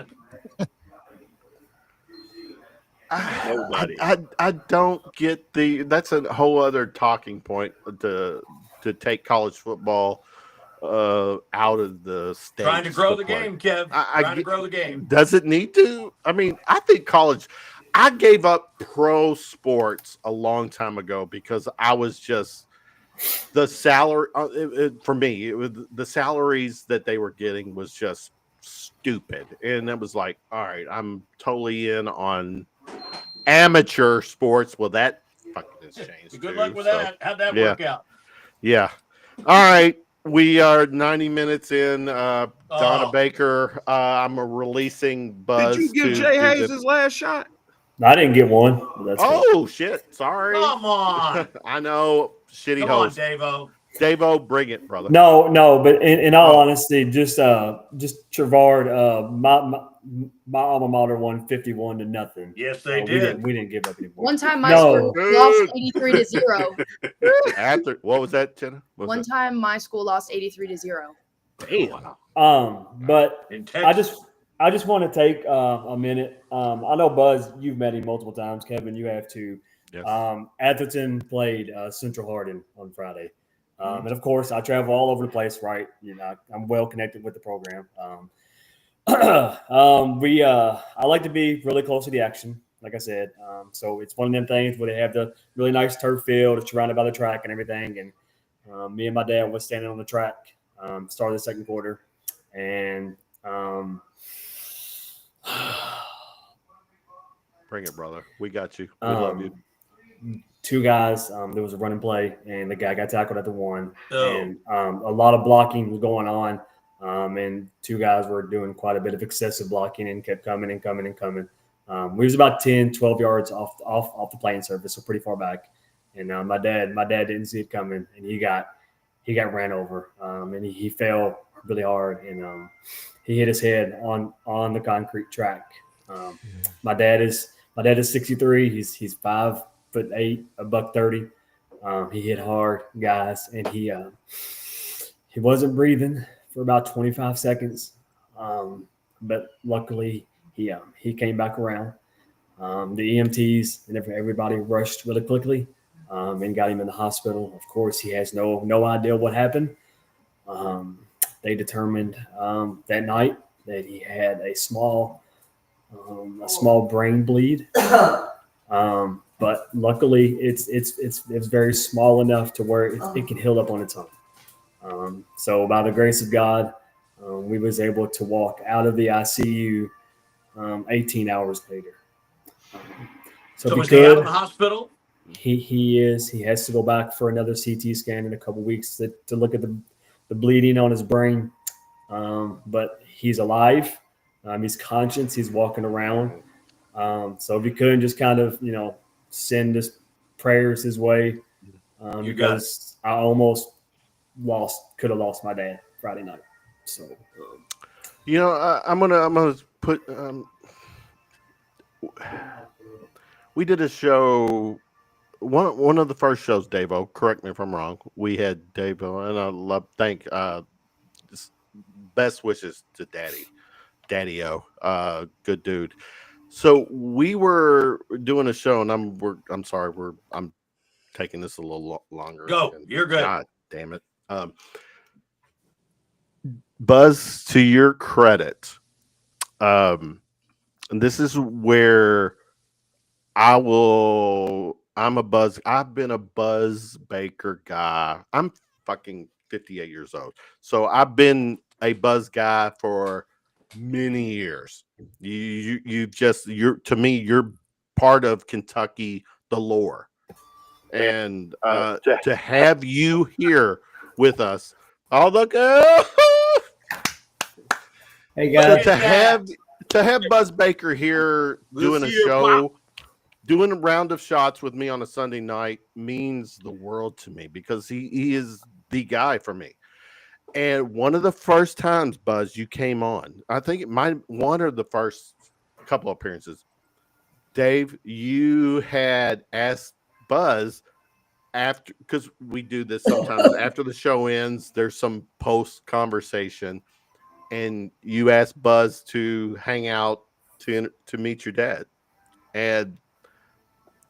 Nobody. I don't get that's a whole other talking point to take college football out of the state. Trying to grow the game, Kev. Trying to grow the game. Does it need to? I mean, I think college. I gave up pro sports a long time ago because I was just the salary for me. It was the salaries that they were getting was just stupid, and it was like, all right, I'm totally in on amateur sports. Well, that fucking has changed. Good too, luck with so, that. How'd that yeah. work out? Yeah. All right. We are 90 minutes in. Donna Oh. Baker, I'm releasing Buzz. Did you give to Jay do Hayes the- his last shot? I didn't get one. But that's fine. Oh, shit. Sorry. Come on. I know. Shitty Come on, host. Davo. Davo, bring it, brother. No, but in all honesty, just Trevard, my alma mater won 51-0. Yes, they We did. didn't give up any points. One time my No. school lost 83-0. After what was that, Jenna? What was One time my school lost 83-0. that? Damn. But In Texas. I just want to take a minute. I know Buzz, you've met him multiple times. Kevin, you have too. Yes. Atherton played Central Hardin on Friday, and of course, I travel all over the place. Right, you know, I'm well connected with the program. I like to be really close to the action, like I said. So it's one of them things where they have the really nice turf field, it's surrounded by the track and everything. And me and my dad was standing on the track, start of the second quarter, and Bring it, brother. We got you. We love you. two guys. There was a running play, and the guy got tackled at the one. Oh. And a lot of blocking was going on, and two guys were doing quite a bit of excessive blocking and kept coming and coming and coming. We was about 10, 12 yards off the playing surface, so pretty far back. And my dad didn't see it coming, and he got ran over, and he fell really hard, and he hit his head on the concrete track. My dad is 63. He's 5'8", $130. He hit hard, guys, and he wasn't breathing for about 25 seconds. But luckily he came back around. The EMTs and everybody rushed really quickly and got him in the hospital. Of course, he has no idea what happened. They determined that night that he had a small brain bleed. But luckily, it's very small enough to where it can heal up on its own. So by the grace of God, we was able to walk out of the ICU 18 hours later. So is he out of the hospital? He is. He has to go back for another CT scan in a couple weeks to look at the bleeding on his brain. But he's alive. He's conscious. He's walking around. So if you couldn't just kind of, send his prayers his way, because I almost could have lost my dad Friday night. So, I'm gonna put. We did a show. One of the first shows, Davo. Correct me if I'm wrong. We had Davo, and I thank best wishes to Daddy. Daddy-O, good dude. So we were doing a show, and I'm sorry, I'm taking this a little longer. Go. You're good. God damn it. Buzz, to your credit, and this is where I've been a Buzz Baker guy. I'm fucking 58 years old. So I've been a Buzz guy for many years. To me, you're part of Kentucky, the lore. And to have you here with us, all the Hey guys, to have Buzz Baker here doing a show, doing a round of shots with me on a Sunday night means the world to me, because he is the guy for me. And one of the first times, Buzz, you came on, I think it might one of the first couple appearances, Dave, you had asked Buzz after, because we do this sometimes after the show ends, there's some post conversation, and you asked Buzz to hang out to meet your dad. And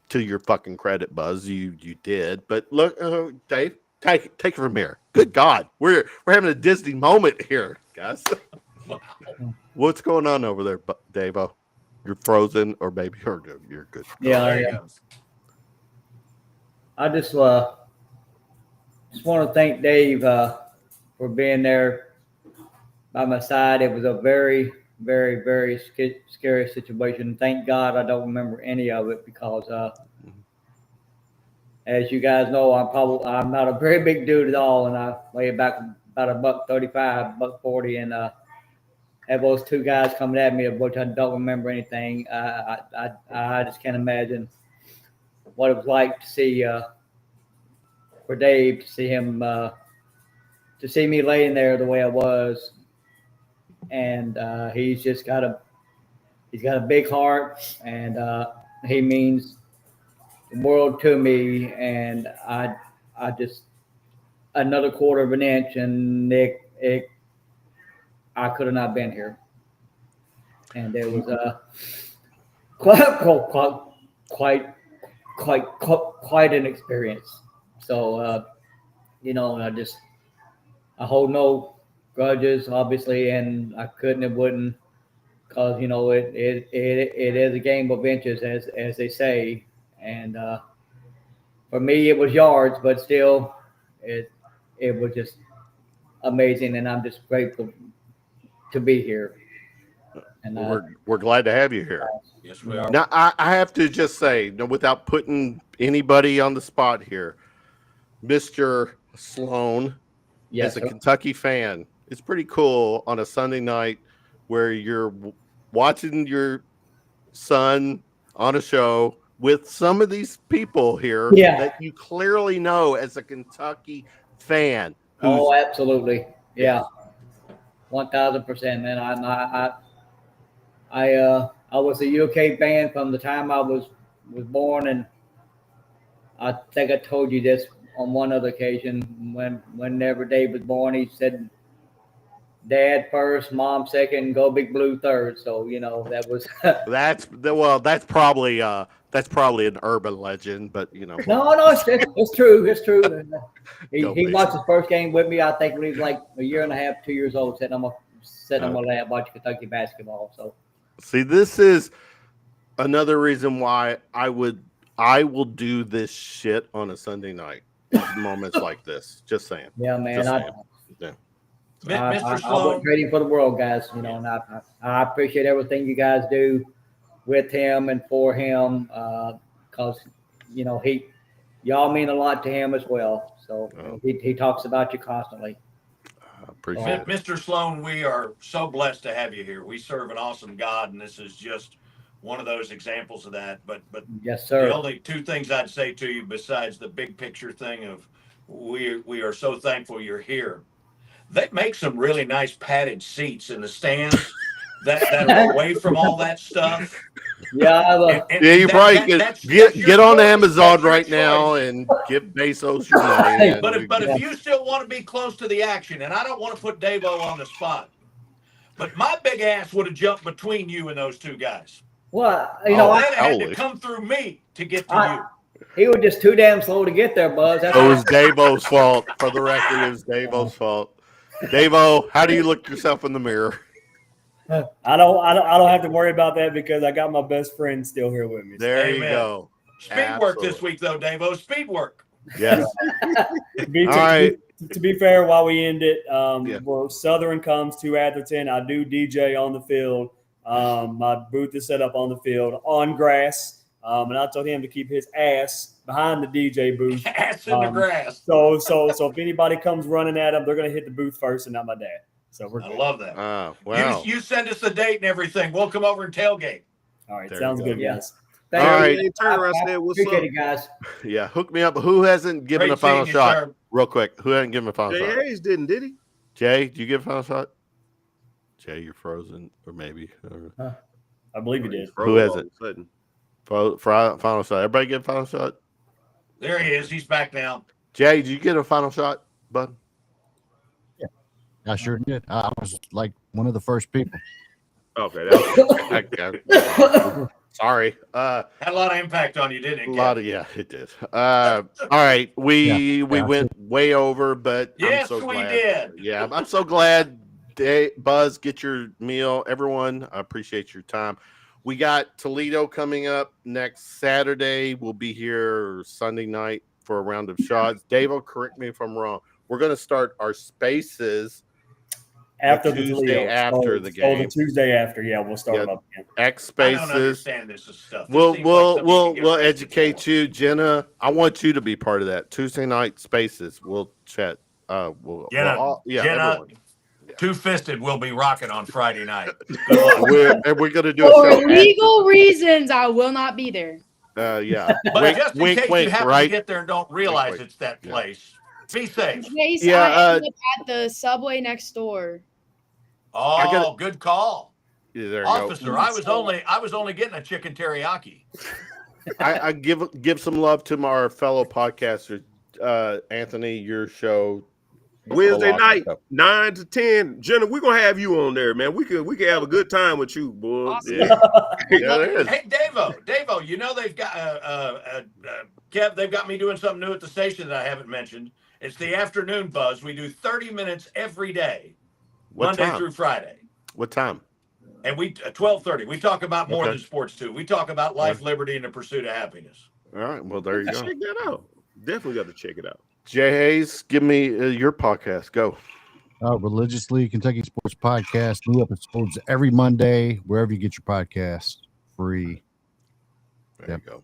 to your fucking credit, Buzz, you did. But look, Dave, take it from here. Good God, we're having a Disney moment here, guys. What's going on over there, Dave-O? You're frozen, or maybe you're good. yeah. I just want to thank Dave for being there by my side. It was a very, very, very scary situation. Thank God I don't remember any of it, because as you guys know, I'm not a very big dude at all, and I weigh back about $135, $140, and have those two guys coming at me, of which I don't remember anything. I just can't imagine what it was like to see for Dave, to see him to see me laying there the way I was. And he's got a big heart, and he means the world to me. And I just, another quarter of an inch, and I could have not been here. And there was quite an experience. So I hold no grudges, obviously, and I couldn't and wouldn't, because it is a game of inches, as they say. And for me, it was yards, but still, it was just amazing, and I'm just grateful to be here. And we're glad to have you here. Yes, we are. Now, I have to just say, without putting anybody on the spot here, Mr. Slone, yes, as a Kentucky fan, it's pretty cool on a Sunday night where you're watching your son on a show with some of these people here that you clearly know as a Kentucky fan. Oh, absolutely. Yeah. 1,000%, man. I was a UK fan from the time I was born, and I think I told you this on one other occasion. Whenever Dave was born, he said, "Dad first, Mom second, go Big Blue third." So that was that's probably an urban legend, but No, it's true. It's true. He watched his first game with me, I think, when he was like a year and a half, 2 years old, sitting on my lap watching Kentucky basketball. So see, this is another reason why I will do this shit on a Sunday night. Moments like this. Just saying. Yeah, man. Mr. Slone, I wasn't trading for the world, guys. And I appreciate everything you guys do with him and for him, because y'all mean a lot to him as well. So he talks about you constantly. I appreciate it. Mr. Slone, we are so blessed to have you here. We serve an awesome God, and this is just one of those examples of that. But yes, sir. The only two things I'd say to you, besides the big picture thing of we are so thankful you're here. They make some really nice padded seats in the stands that are away from all that stuff. Yeah, you probably get on Amazon right now and give Bezos your money. But if you still want to be close to the action, and I don't want to put Dave-O on the spot, But my big ass would have jumped between you and those two guys. Well, you know, Then it had holy. to come through me to get to you. he was just too damn slow to get there, Buzz. That's It was Davo's fault. For the record, it was Davo's fault. Davo, how do you look yourself in the mirror? I don't have to worry about that because I got my best friend still here with me. There you Amen. go. Speed work this week, though, Davo. Speed work. Yes. To All right. be fair, while we end it, Yeah. where Southern comes to Atherton, I do DJ on the field. My booth is set up on the field on grass, and I told him to keep his ass behind the DJ booth. Ass in the grass. So if anybody comes running at him, they're going to hit the booth first, and not my dad. So we're I good. love that. Wow. You send us a date and everything. We'll come over and tailgate. All right, There sounds you go. good, Yeah. guys. Thank All you. right. Hey, turn around and say, what's Appreciate up? it, guys. Yeah, hook me up. Who hasn't given Great a final seeing you, shot? sir. Real quick. Who hasn't given a final Jay shot? Hayes didn't, did he? Jay, do you give a final shot? Jay, you're frozen, or maybe. I believe you did. Who has All it? of a sudden. Final shot. Everybody get a final shot? There he is. He's back now. Jay, did you get a final shot, bud? I sure did. I was like one of the first people. Okay, that's Sorry. Had a lot of impact on you, didn't it? A lot of it did. All right, we Yeah. went way over, but Yes, I'm so we glad. did. Yeah, I'm so glad. Buzz, get your meal. Everyone, I appreciate your time. We got Toledo coming up next Saturday. We'll be here Sunday night for a round of shots. Dave, correct me if I'm wrong. We're going to start our spaces After the the Tuesday Toledo. after the So game. the Tuesday after, yeah, we'll start Yeah. them up again. X I don't spaces. understand this stuff. This We'll seems like something you can get we'll arrested educate for. you, Jenna. I want you to be part of that Tuesday night spaces. We'll chat. Jenna, everyone. Two-fisted will be rocking on Friday night. We're gonna do a For show. legal reasons, I will not be there. Yeah. But Wink, just in wink, case wink, you happen right? to get there and don't realize wink. it's that Yeah. place, be safe. Jace, Yeah, I ended up at the subway next door. Oh, gotta- good call, Yeah, there you officer. I was only getting a chicken teriyaki. go. I give some love to our fellow podcasters. Anthony, your show Wednesday Awesome night, stuff. 9 to 10. Jenna, we're gonna have you on there, man. We can have a good time with you, boy. Awesome. Yeah. Yeah, there is. Hey, Davo, you know they've got Kev. They've got me doing something new at the station that I haven't mentioned. It's the afternoon buzz. We do 30 minutes every day, What Monday time? through Friday. What time? And we 12:30. We talk about more Okay. than sports too. We talk about life, liberty, and the pursuit of happiness. All right. Well, there you go. Check that out. Definitely got to check it out. Jay Hayes, give me your podcast. Go. Religiously Kentucky Sports Podcast. New episodes every Monday, wherever you get your podcast, free. There Yep. you go.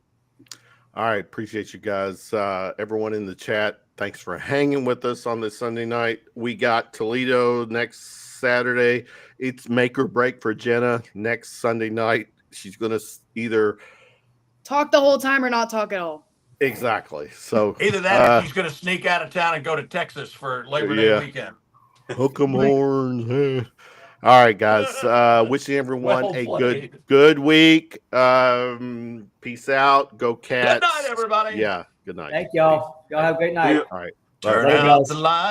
All right. Appreciate you guys. Everyone in the chat, thanks for hanging with us on this Sunday night. We got Toledo next Saturday. It's make or break for Jenna next Sunday night. She's going to either. Talk the whole time or not talk at all. Exactly. So Either that or he's going to sneak out of town and go to Texas for Labor Day Yeah. weekend. hook 'em horns. All right, guys. Wishing everyone Well a played. good week. Peace out. Go Cats. Good night, everybody. Yeah. Good night. Thank y'all. Y'all have a great night. All right. Turn Later, out guys. the light.